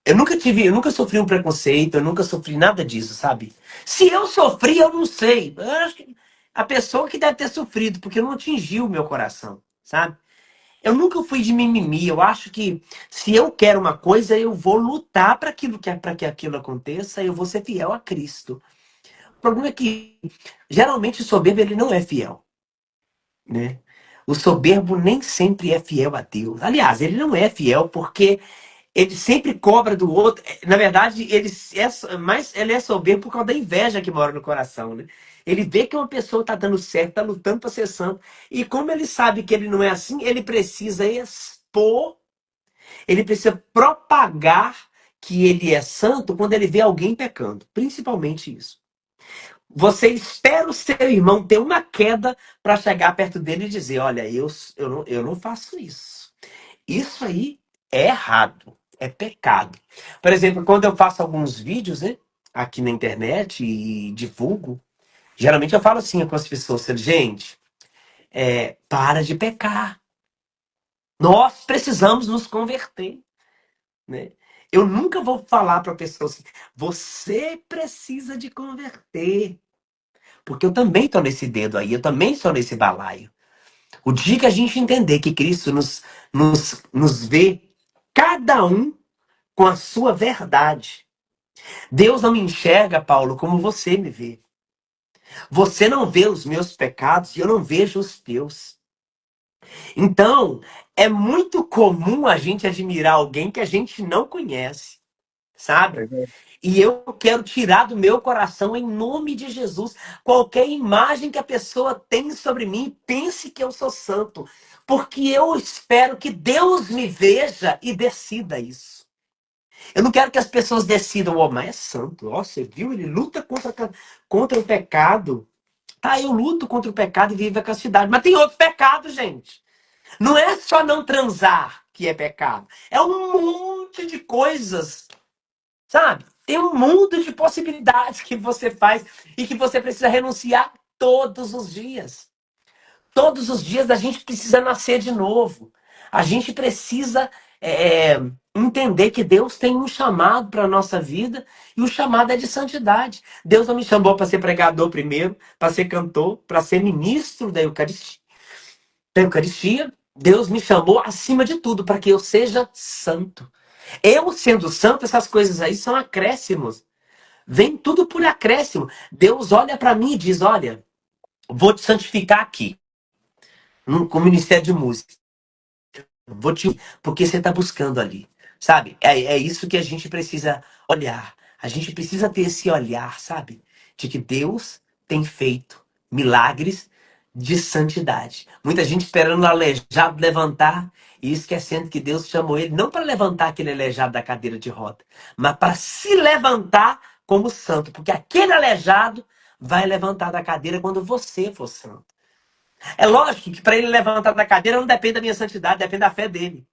eu nunca sofri um preconceito, eu nunca sofri nada disso, sabe? Se eu sofri, eu não sei. Eu acho que a pessoa que deve ter sofrido, porque não atingiu o meu coração, sabe? Eu nunca fui de mimimi. Eu acho que se eu quero uma coisa, eu vou lutar para que aquilo aconteça, eu vou ser fiel a Cristo. O problema é que geralmente o soberbo ele não é fiel, né? O soberbo nem sempre é fiel a Deus. Aliás, ele não é fiel porque ele sempre cobra do outro. Na verdade, ele é soberbo por causa da inveja que mora no coração, né? Ele vê que uma pessoa está dando certo, está lutando para ser santo. E como ele sabe que ele não é assim, ele precisa expor, ele precisa propagar que ele é santo quando ele vê alguém pecando. Principalmente isso. Você espera o seu irmão ter uma queda para chegar perto dele e dizer: Olha, eu não faço isso. Isso aí é errado, é pecado. Por exemplo, quando eu faço alguns vídeos, né, aqui na internet e divulgo, geralmente eu falo assim com as pessoas: Gente, para de pecar. Nós precisamos nos converter, né? Eu nunca vou falar para a pessoa assim: Você precisa de converter. Porque eu também estou nesse dedo aí, eu também estou nesse balaio. O dia que a gente entender que Cristo nos vê, cada um com a sua verdade. Deus não me enxerga, Paulo, como você me vê. Você não vê os meus pecados e eu não vejo os teus. Então, é muito comum a gente admirar alguém que a gente não conhece, sabe? E eu quero tirar do meu coração, em nome de Jesus, qualquer imagem que a pessoa tem sobre mim, pense que eu sou santo. Porque eu espero que Deus me veja e decida isso. Eu não quero que as pessoas decidam, mas é santo. Ó, você viu? Ele luta contra o pecado. Tá, eu luto contra o pecado e vivo a castidade. Mas tem outro pecado, gente. Não é só não transar que é pecado. É um monte de coisas. Sabe? Tem um mundo de possibilidades que você faz e que você precisa renunciar todos os dias. Todos os dias a gente precisa nascer de novo. A gente precisa entender que Deus tem um chamado para a nossa vida e o chamado é de santidade. Deus não me chamou para ser pregador primeiro, para ser cantor, para ser ministro da Eucaristia. Deus me chamou acima de tudo para que eu seja santo. Eu sendo santo, essas coisas aí são acréscimos. Vem tudo por acréscimo. Deus olha para mim e diz: olha, vou te santificar aqui, com o ministério de música. Vou te. Porque você está buscando ali. Sabe? É isso que a gente precisa olhar. A gente precisa ter esse olhar, sabe? De que Deus tem feito milagres de santidade. Muita gente esperando o aleijado levantar e esquecendo que Deus chamou ele não para levantar aquele aleijado da cadeira de roda, mas para se levantar como santo. Porque aquele aleijado vai levantar da cadeira quando você for santo. É lógico que para ele levantar da cadeira não depende da minha santidade, depende da fé dele.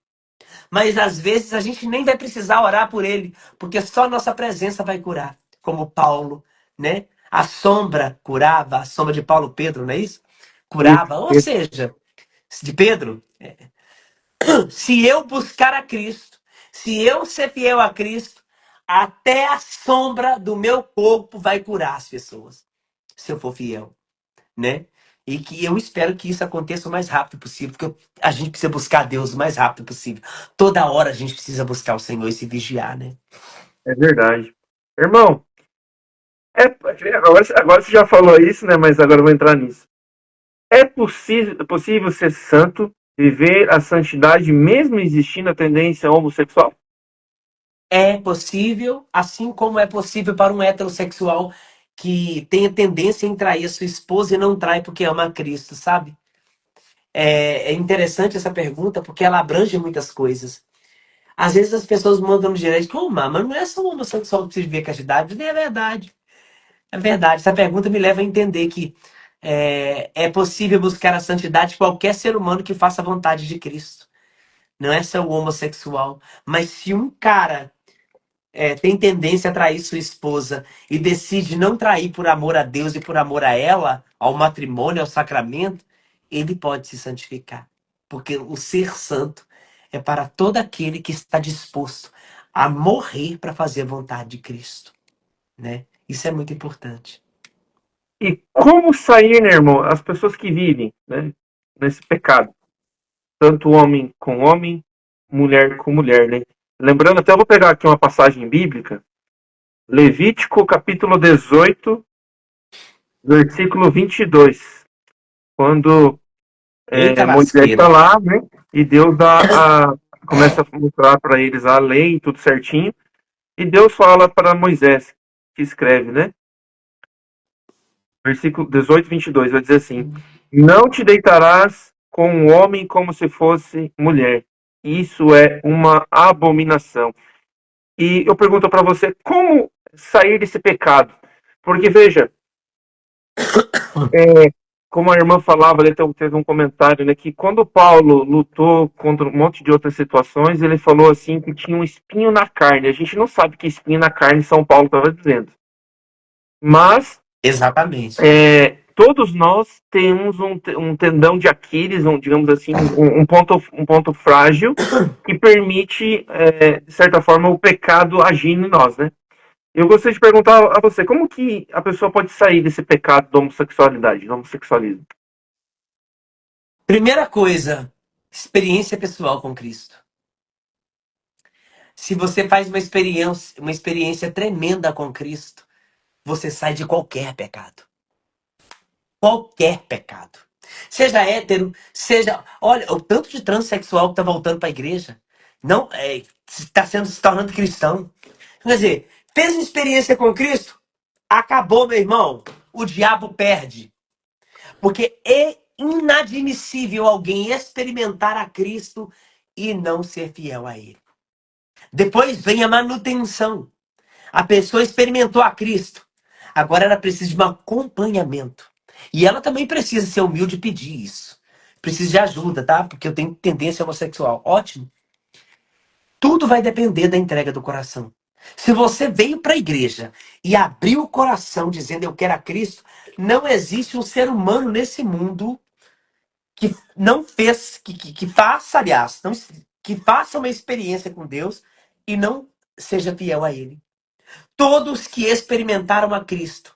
Mas às vezes a gente nem vai precisar orar por ele, porque só nossa presença vai curar. Como Paulo, né? A sombra curava, a sombra de Paulo Pedro, não é isso?
Isso,
Curava. Ou
isso.
seja, de Pedro, se eu buscar a Cristo, se eu ser fiel a Cristo, até a sombra do meu corpo vai curar as pessoas. Se eu for fiel, né? E que eu espero que isso aconteça o mais rápido possível, porque a gente precisa buscar Deus o mais rápido possível. Toda hora a gente precisa buscar o Senhor e se vigiar, né?
É verdade. Irmão, agora você já falou isso, né? Mas agora eu vou entrar nisso. É possível ser santo, viver a santidade, mesmo existindo a tendência homossexual?
É possível, assim como é possível para um heterossexual que tenha tendência em trair a sua esposa e não trai porque ama a Cristo, sabe? É interessante essa pergunta porque ela abrange muitas coisas. Às vezes as pessoas mandam no direct, mas não é só o homossexual que precisa viver castidade. Não é verdade. É verdade. Essa pergunta me leva a entender que é possível buscar a santidade de qualquer ser humano que faça a vontade de Cristo. Não é só o homossexual. Mas se um cara tem tendência a trair sua esposa e decide não trair por amor a Deus e por amor a ela, ao matrimônio, ao sacramento, ele pode se santificar. Porque o ser santo é para todo aquele que está disposto a morrer para fazer a vontade de Cristo, né? Isso é muito importante.
E como sair, né, irmão? As pessoas que vivem, né, nesse pecado, tanto homem com homem, mulher com mulher, né? Lembrando, até eu vou pegar aqui uma passagem bíblica, Levítico capítulo 18, versículo 22, quando
Eita
Moisés está
lasqueira.
lá, né? E Deus começa a mostrar para eles a lei, tudo certinho. E Deus fala para Moisés, que escreve, né? Versículo 18, 22, vai dizer assim: Não te deitarás com um homem como se fosse mulher. Isso é uma abominação. E eu pergunto para você, como sair desse pecado? Porque, veja, como a irmã falava, teve um comentário, né, que quando Paulo lutou contra um monte de outras situações, ele falou assim que tinha um espinho na carne. A gente não sabe que espinho na carne São Paulo estava dizendo. Mas
Exatamente.
todos nós temos um tendão de Aquiles, digamos assim, um ponto frágil que permite, de certa forma, o pecado agir em nós, né? Eu gostaria de perguntar a você, como que a pessoa pode sair desse pecado da homossexualidade, do homossexualismo?
Primeira coisa, experiência pessoal com Cristo. Se você faz uma experiência tremenda com Cristo, você sai de qualquer pecado. Qualquer pecado. Seja hétero, seja. Olha, o tanto de transexual que está voltando para a igreja. Não, está se tornando cristão. Quer dizer, fez uma experiência com Cristo? Acabou, meu irmão. O diabo perde. Porque é inadmissível alguém experimentar a Cristo e não ser fiel a Ele. Depois vem a manutenção. A pessoa experimentou a Cristo. Agora ela precisa de um acompanhamento. E ela também precisa ser humilde e pedir isso. Precisa de ajuda, tá? Porque eu tenho tendência homossexual. Ótimo. Tudo vai depender da entrega do coração. Se você veio para a igreja e abriu o coração dizendo eu quero a Cristo, não existe um ser humano nesse mundo que não fez, que faça, aliás, não, que faça uma experiência com Deus e não seja fiel a Ele. Todos que experimentaram a Cristo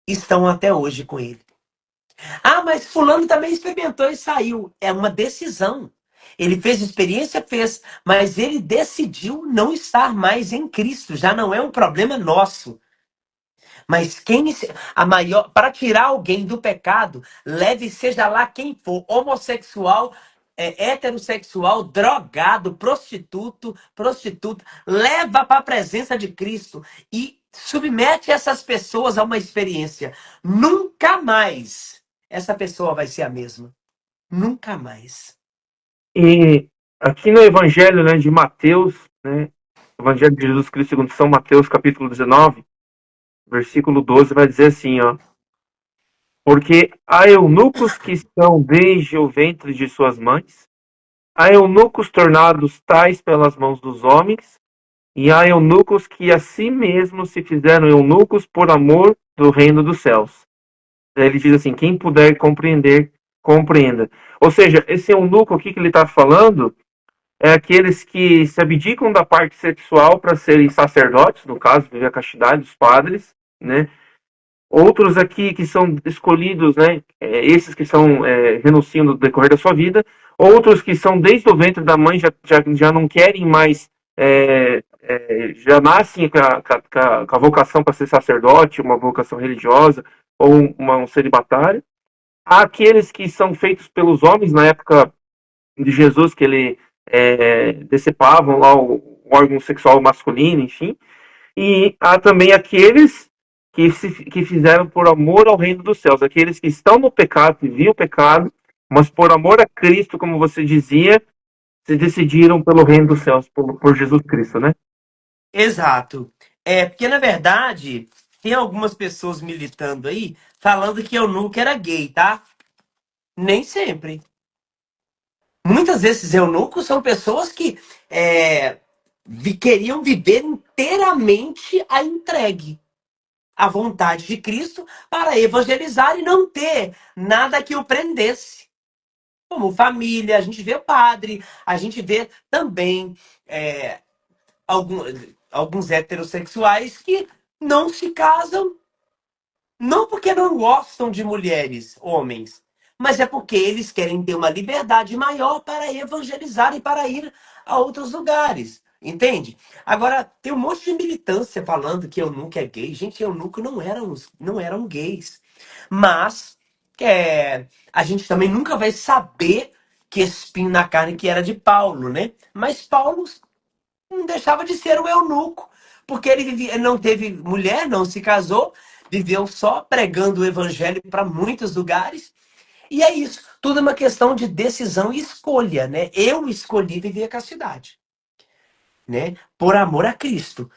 estão até hoje com Ele. Ah, mas fulano também experimentou e saiu. É uma decisão. Ele fez experiência, fez, mas ele decidiu não estar mais em Cristo. Já não é um problema nosso. Mas a maior para tirar alguém do pecado, leve seja lá quem for, homossexual, heterossexual, drogado, prostituta, leva para a presença de Cristo e submete essas pessoas a uma experiência. Nunca mais essa pessoa vai ser a mesma. Nunca mais.
E aqui no Evangelho, né, de Mateus, né, Evangelho de Jesus Cristo segundo São Mateus, capítulo 19, versículo 12, vai dizer assim, ó: porque há eunucos que estão desde o ventre de suas mães, há eunucos tornados tais pelas mãos dos homens, e há eunucos que a si mesmos se fizeram eunucos por amor do reino dos céus. Ele diz assim: quem puder compreender, compreenda. Ou seja, esse eunuco aqui que ele está falando é aqueles que se abdicam da parte sexual para serem sacerdotes, no caso, viver a castidade dos padres, né? Outros aqui que são escolhidos, né? Esses que são renunciam no decorrer da sua vida. Outros que são desde o ventre da mãe já não querem mais, já nascem com a vocação para ser sacerdote, uma vocação religiosa ou um celibatário. Há aqueles que são feitos pelos homens na época de Jesus, que ele decepavam lá o órgão sexual masculino, enfim. E há também aqueles que fizeram por amor ao reino dos céus, aqueles que estão no pecado, que viam o pecado, mas por amor a Cristo, como você dizia, se decidiram pelo reino dos céus, por Jesus Cristo, né?
Exato. Porque na verdade, tem algumas pessoas militando aí falando que eu nunca era gay, tá? Nem sempre. Muitas desses eunucos são pessoas que queriam viver inteiramente a entregue à vontade de Cristo para evangelizar e não ter nada que o prendesse. Como família, a gente vê o padre, a gente vê também algum, alguns heterossexuais que não se casam, não porque não gostam de mulheres, homens, mas é porque eles querem ter uma liberdade maior para evangelizar e para ir a outros lugares. Entende? Agora, tem um monte de militância falando que eunuco é gay. Gente, eunuco não eram gays. Mas a gente também nunca vai saber que espinho na carne que era de Paulo, né? Mas Paulo não deixava de ser um eunuco, porque ele não teve mulher, não se casou, viveu só pregando o evangelho para muitos lugares. E é isso. Tudo é uma questão de decisão e escolha, né? Eu escolhi viver a castidade, né? Por amor a Cristo.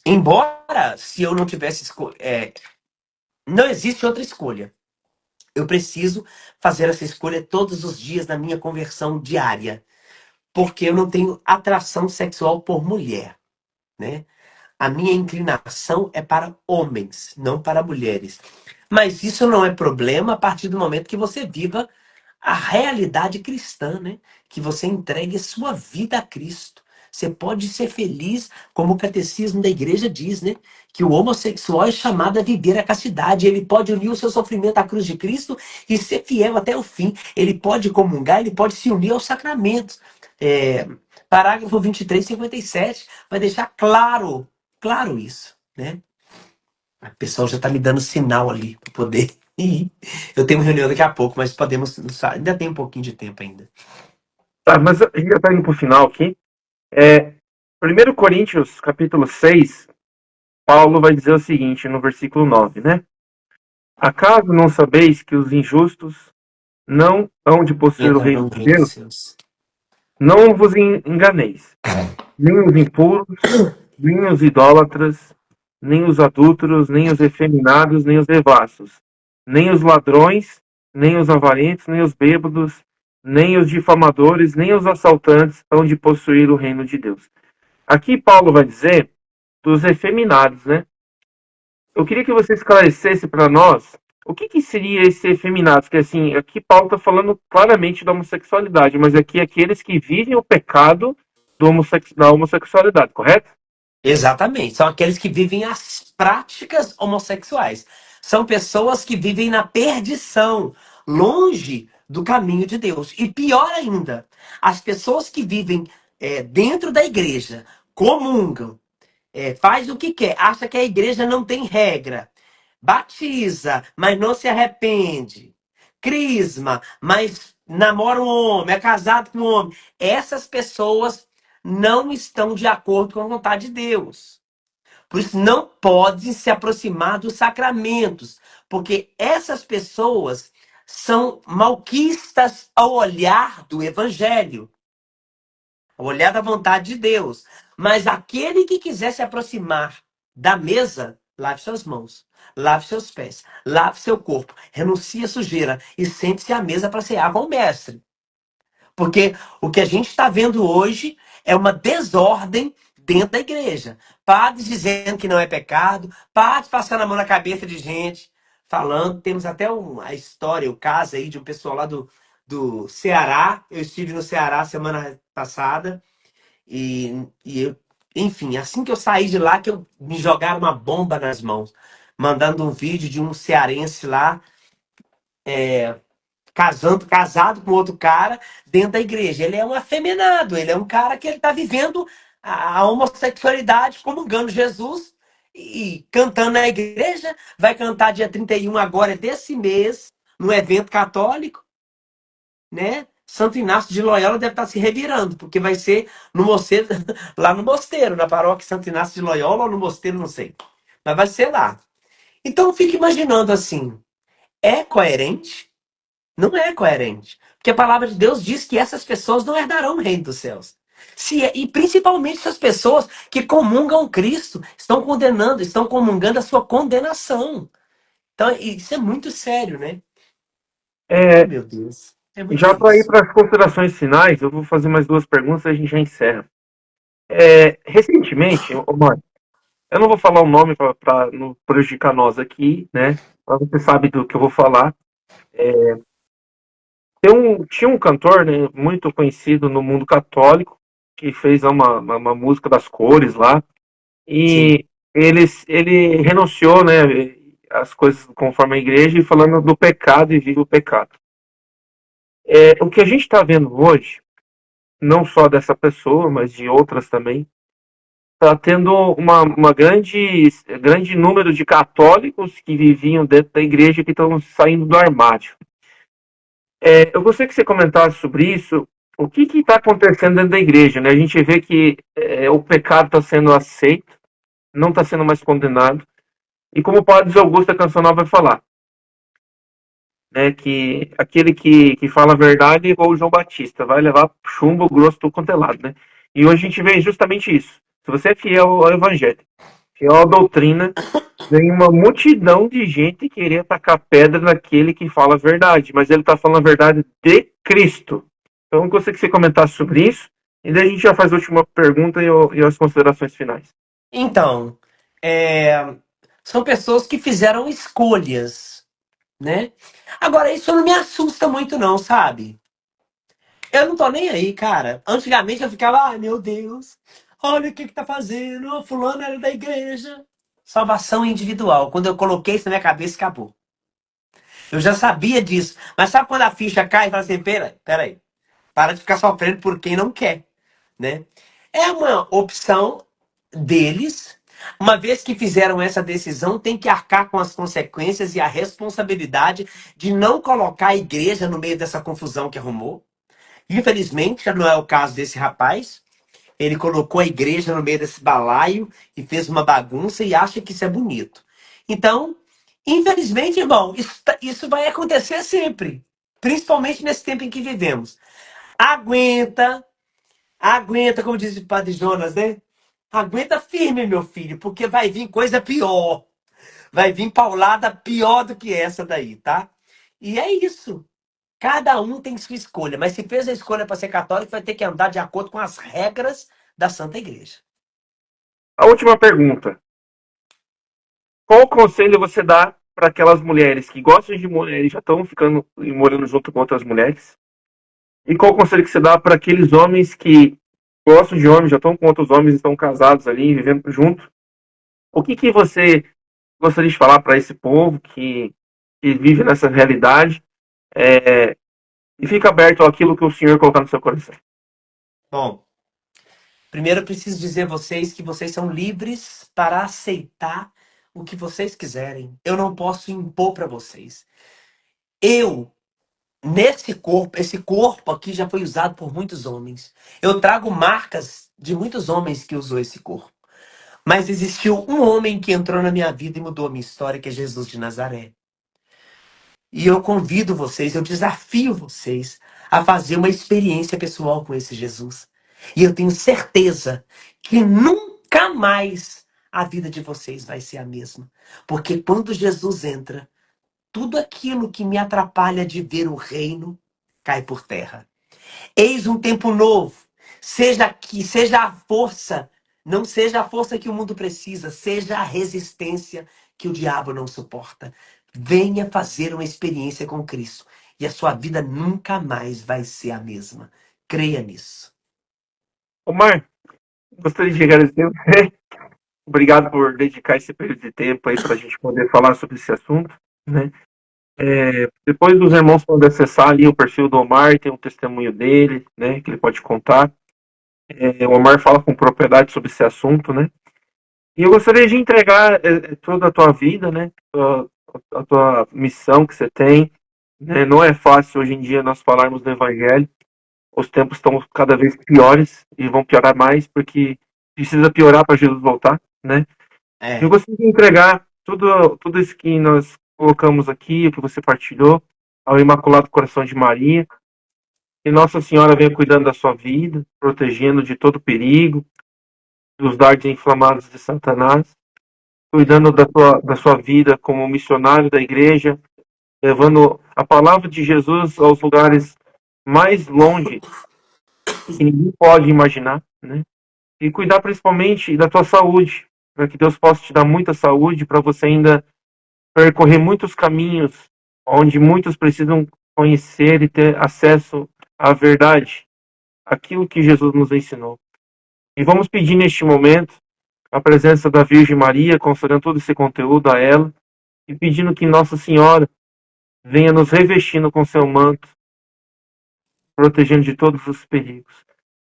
Embora, se eu não tivesse não existe outra escolha. Eu preciso fazer essa escolha todos os dias na minha conversão diária, porque eu não tenho atração sexual por mulher, né? A minha inclinação é para homens, não para mulheres. Mas isso não é problema a partir do momento que você viva a realidade cristã, né? Que você entregue sua vida a Cristo. Você pode ser feliz, como o catecismo da igreja diz, né? Que o homossexual é chamado a viver a castidade. Ele pode unir o seu sofrimento à cruz de Cristo e ser fiel até o fim. Ele pode comungar, ele pode se unir aos sacramentos. Parágrafo 23, 57 vai deixar claro isso, né? O pessoal já tá me dando sinal ali para poder ir. Eu tenho uma reunião daqui a pouco, mas podemos. Ainda tem um pouquinho de tempo ainda.
Tá, mas a gente já está indo para o final aqui. 1 Coríntios, capítulo 6, Paulo vai dizer o seguinte, no versículo 9, né? Acaso não sabeis que os injustos não hão de possuir o reino
Entrarão no
de
reino dos
Deus?
céus.
Não vos enganeis. Nem os impuros, nem os idólatras, nem os adúlteros, nem os efeminados, nem os devassos, nem os ladrões, nem os avarentos, nem os bêbados, nem os difamadores, nem os assaltantes hão de possuir o reino de Deus. Aqui Paulo vai dizer dos efeminados, né? Eu queria que você esclarecesse para nós O que que seria esse efeminados? Que assim, aqui Paulo está falando claramente da homossexualidade, mas aqui aqueles que vivem o pecado da homossexualidade, correto?
Exatamente. São aqueles que vivem as práticas homossexuais. São pessoas que vivem na perdição, longe do caminho de Deus. E pior ainda, as pessoas que vivem dentro da igreja, comungam, faz o que quer, acha que a igreja não tem regra, batiza, mas não se arrepende, crisma, mas namora um homem, é casado com um homem. Essas pessoas não estão de acordo com a vontade de Deus. Por isso, não podem se aproximar dos sacramentos, porque essas pessoas são malquistas ao olhar do evangelho, ao olhar da vontade de Deus. Mas aquele que quiser se aproximar da mesa, lave suas mãos, lave seus pés, lave seu corpo, renuncie à sujeira e sente-se à mesa para cear com o mestre. Porque o que a gente está vendo hoje é uma desordem dentro da igreja. Padres dizendo que não é pecado, padres passando a mão na cabeça de gente, falando. Temos até a história, o caso aí de um pessoal lá do Ceará. Eu estive no Ceará semana passada enfim, assim que eu saí de lá, que me jogaram uma bomba nas mãos, mandando um vídeo de um cearense lá casado com outro cara dentro da igreja. Ele é um afeminado, ele é um cara que ele está vivendo a homossexualidade, comungando Jesus e cantando na igreja. Vai cantar dia 31 agora desse mês, no evento católico, né? Santo Inácio de Loyola deve estar se revirando, porque vai ser no mosteiro, lá no mosteiro, na paróquia Santo Inácio de Loyola ou no mosteiro, não sei. Mas vai ser lá. Então eu fico imaginando assim, é coerente? Não é coerente. Porque a palavra de Deus diz que essas pessoas não herdarão o reino dos céus. E principalmente essas pessoas que comungam Cristo, estão condenando, estão comungando a sua condenação. Então, isso é muito sério, né? Oh,
É,
meu Deus. É muito
já para ir
difícil.
para as considerações finais, eu vou fazer mais duas perguntas e a gente já encerra. Recentemente, Mário, eu não vou falar o nome para não prejudicar nós aqui, né? Mas você sabe do que eu vou falar. Tinha um cantor, né, muito conhecido no mundo católico que fez uma música das cores lá
Sim.
e ele renunciou, né, as coisas conforme a igreja e falando do pecado e vive o pecado. O que a gente está vendo hoje, não só dessa pessoa, mas de outras também, está tendo uma grande número de católicos que viviam dentro da igreja que estão saindo do armário. Eu gostaria que você comentasse sobre isso. O que está acontecendo dentro da igreja? Né? A gente vê que o pecado está sendo aceito, não está sendo mais condenado. E como o padre José Augusto da Canção Nova vai falar, né, que aquele que fala a verdade é igual o João Batista, vai levar chumbo grosso do quanto é lado, né? E hoje a gente vê justamente isso. Se você é fiel ao evangelho, fiel à doutrina, vem uma multidão de gente querer atacar pedra naquele que fala a verdade, mas ele está falando a verdade de Cristo. Então, eu gostaria que você comentasse sobre isso, e daí a gente já faz a última pergunta e as considerações finais.
Então, é, são pessoas que fizeram escolhas, né? Agora, isso não me assusta muito, não, sabe? Eu não tô nem aí, cara. Antigamente eu ficava, ai meu Deus, olha o que que tá fazendo, o fulano era da igreja. Salvação individual. Quando eu coloquei isso na minha cabeça, acabou. Eu já sabia disso. Mas sabe quando a ficha cai e fala assim, peraí, para de ficar sofrendo por quem não quer, né? É uma opção deles. Uma vez que fizeram essa decisão, tem que arcar com as consequências e a responsabilidade de não colocar a igreja no meio dessa confusão que arrumou. Infelizmente, já não é o caso desse rapaz. Ele colocou a igreja no meio desse balaio e fez uma bagunça e acha que isso é bonito. Então, infelizmente, irmão, isso vai acontecer sempre. Principalmente nesse tempo em que vivemos. Aguenta, aguenta, como diz o padre Jonas, né? Aguenta firme, meu filho, porque vai vir coisa pior. Vai vir paulada pior do que essa daí, tá? E é isso. Cada um tem sua escolha, mas se fez a escolha para ser católico, vai ter que andar de acordo com as regras da Santa Igreja.
A última pergunta. Qual conselho você dá para aquelas mulheres que gostam de mulheres e já estão ficando e morando junto com outras mulheres? E qual conselho que você dá para aqueles homens que gostam de homens, já estão com outros homens, estão casados ali, vivendo junto? O que que você gostaria de falar para esse povo que vive nessa realidade e fica aberto àquilo que o Senhor colocar no seu coração?
Bom, primeiro eu preciso dizer a vocês que vocês são livres para aceitar o que vocês quiserem. Eu não posso impor para vocês. Eu, nesse corpo, esse corpo aqui já foi usado por muitos homens. Eu trago marcas de muitos homens que usou esse corpo. Mas existiu um homem que entrou na minha vida e mudou a minha história, que é Jesus de Nazaré. E eu convido vocês, eu desafio vocês a fazer uma experiência pessoal com esse Jesus. E eu tenho certeza que nunca mais a vida de vocês vai ser a mesma. Porque quando Jesus entra, tudo aquilo que me atrapalha de ver o reino cai por terra. Eis um tempo novo. Seja a força, não seja a força que o mundo precisa, seja a resistência que o diabo não suporta. Venha fazer uma experiência com Cristo e a sua vida nunca mais vai ser a mesma. Creia nisso.
Omar, gostaria de agradecer você. Obrigado por dedicar esse período de tempo aí para a gente poder falar sobre esse assunto, né? Depois dos irmãos podem acessar ali o perfil do Omar, tem um testemunho dele, né, que ele pode contar. O Omar fala com propriedade sobre esse assunto, né? E eu gostaria de entregar toda a tua vida, né? A tua missão que você tem. Né? Não é fácil hoje em dia nós falarmos do Evangelho. Os tempos estão cada vez piores e vão piorar mais porque precisa piorar para Jesus voltar, né? Eu
É,
gostaria de entregar tudo isso que nós colocamos aqui, o que você partilhou, ao Imaculado Coração de Maria. Que Nossa Senhora venha cuidando da sua vida, protegendo de todo perigo, dos dardos inflamados de Satanás, cuidando da sua vida como missionário da igreja, levando a palavra de Jesus aos lugares mais longe que ninguém pode imaginar, né? E cuidar principalmente da tua saúde, para que Deus possa te dar muita saúde, para você ainda percorrer muitos caminhos onde muitos precisam conhecer e ter acesso à verdade, aquilo que Jesus nos ensinou. E vamos pedir neste momento a presença da Virgem Maria, concedendo todo esse conteúdo a ela, e pedindo que Nossa Senhora venha nos revestindo com seu manto, protegendo de todos os perigos.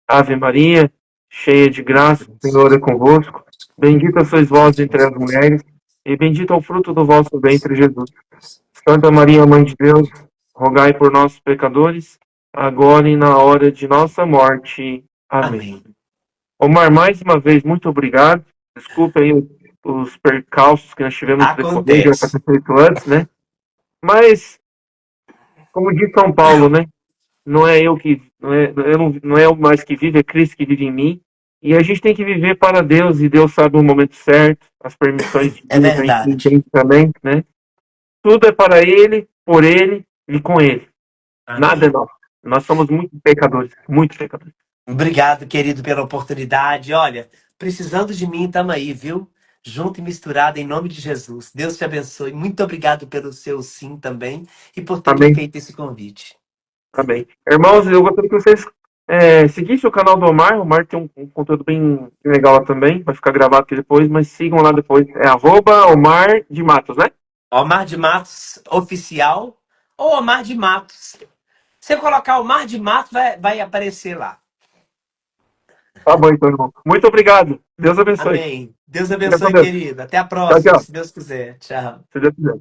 Ave Maria, cheia de graça, o Senhor é convosco. Bendita sois vós entre as mulheres, e bendito é o fruto do vosso ventre, Jesus. Santa Maria, Mãe de Deus, rogai por nós, pecadores, agora e na hora de nossa morte. Amém.
amém.
Omar, mais uma vez, muito obrigado. Desculpa aí os percalços que nós tivemos no decorrer, já para
Acontece.
ter feito antes, né? Mas, como diz São Paulo, né? Não é eu que, não é eu mais que vive, é Cristo que vive em mim. E a gente tem que viver para Deus, e Deus sabe o momento certo, as permissões de
É
Deus a gente
verdade.
entende também, né? Tudo é para Ele, por Ele e com Ele. Nada é
Amém.
nosso. Nós somos muito pecadores, muito pecadores.
Obrigado, querido, pela oportunidade. Olha, precisando de mim, tamo aí, viu? Junto e misturado, em nome de Jesus. Deus te abençoe. Muito obrigado pelo seu sim também e por ter me
Amém.
feito esse convite.
Amém. Irmãos, eu gostaria que vocês seguissem o canal do Omar. O Omar tem um conteúdo bem legal lá também. Vai ficar gravado aqui depois, mas sigam lá depois. É @Omar de Matos, né?
Omar de Matos Oficial ou Omar de Matos. Se você colocar Omar de Matos, vai aparecer lá.
Tá bom, então, irmão. Muito obrigado. Deus abençoe.
Amém. Deus
Fica com
abençoe,
Deus.
querido. Até a
Tchau,
próxima,
tchau.
se Deus quiser. Tchau.
Se Deus quiser.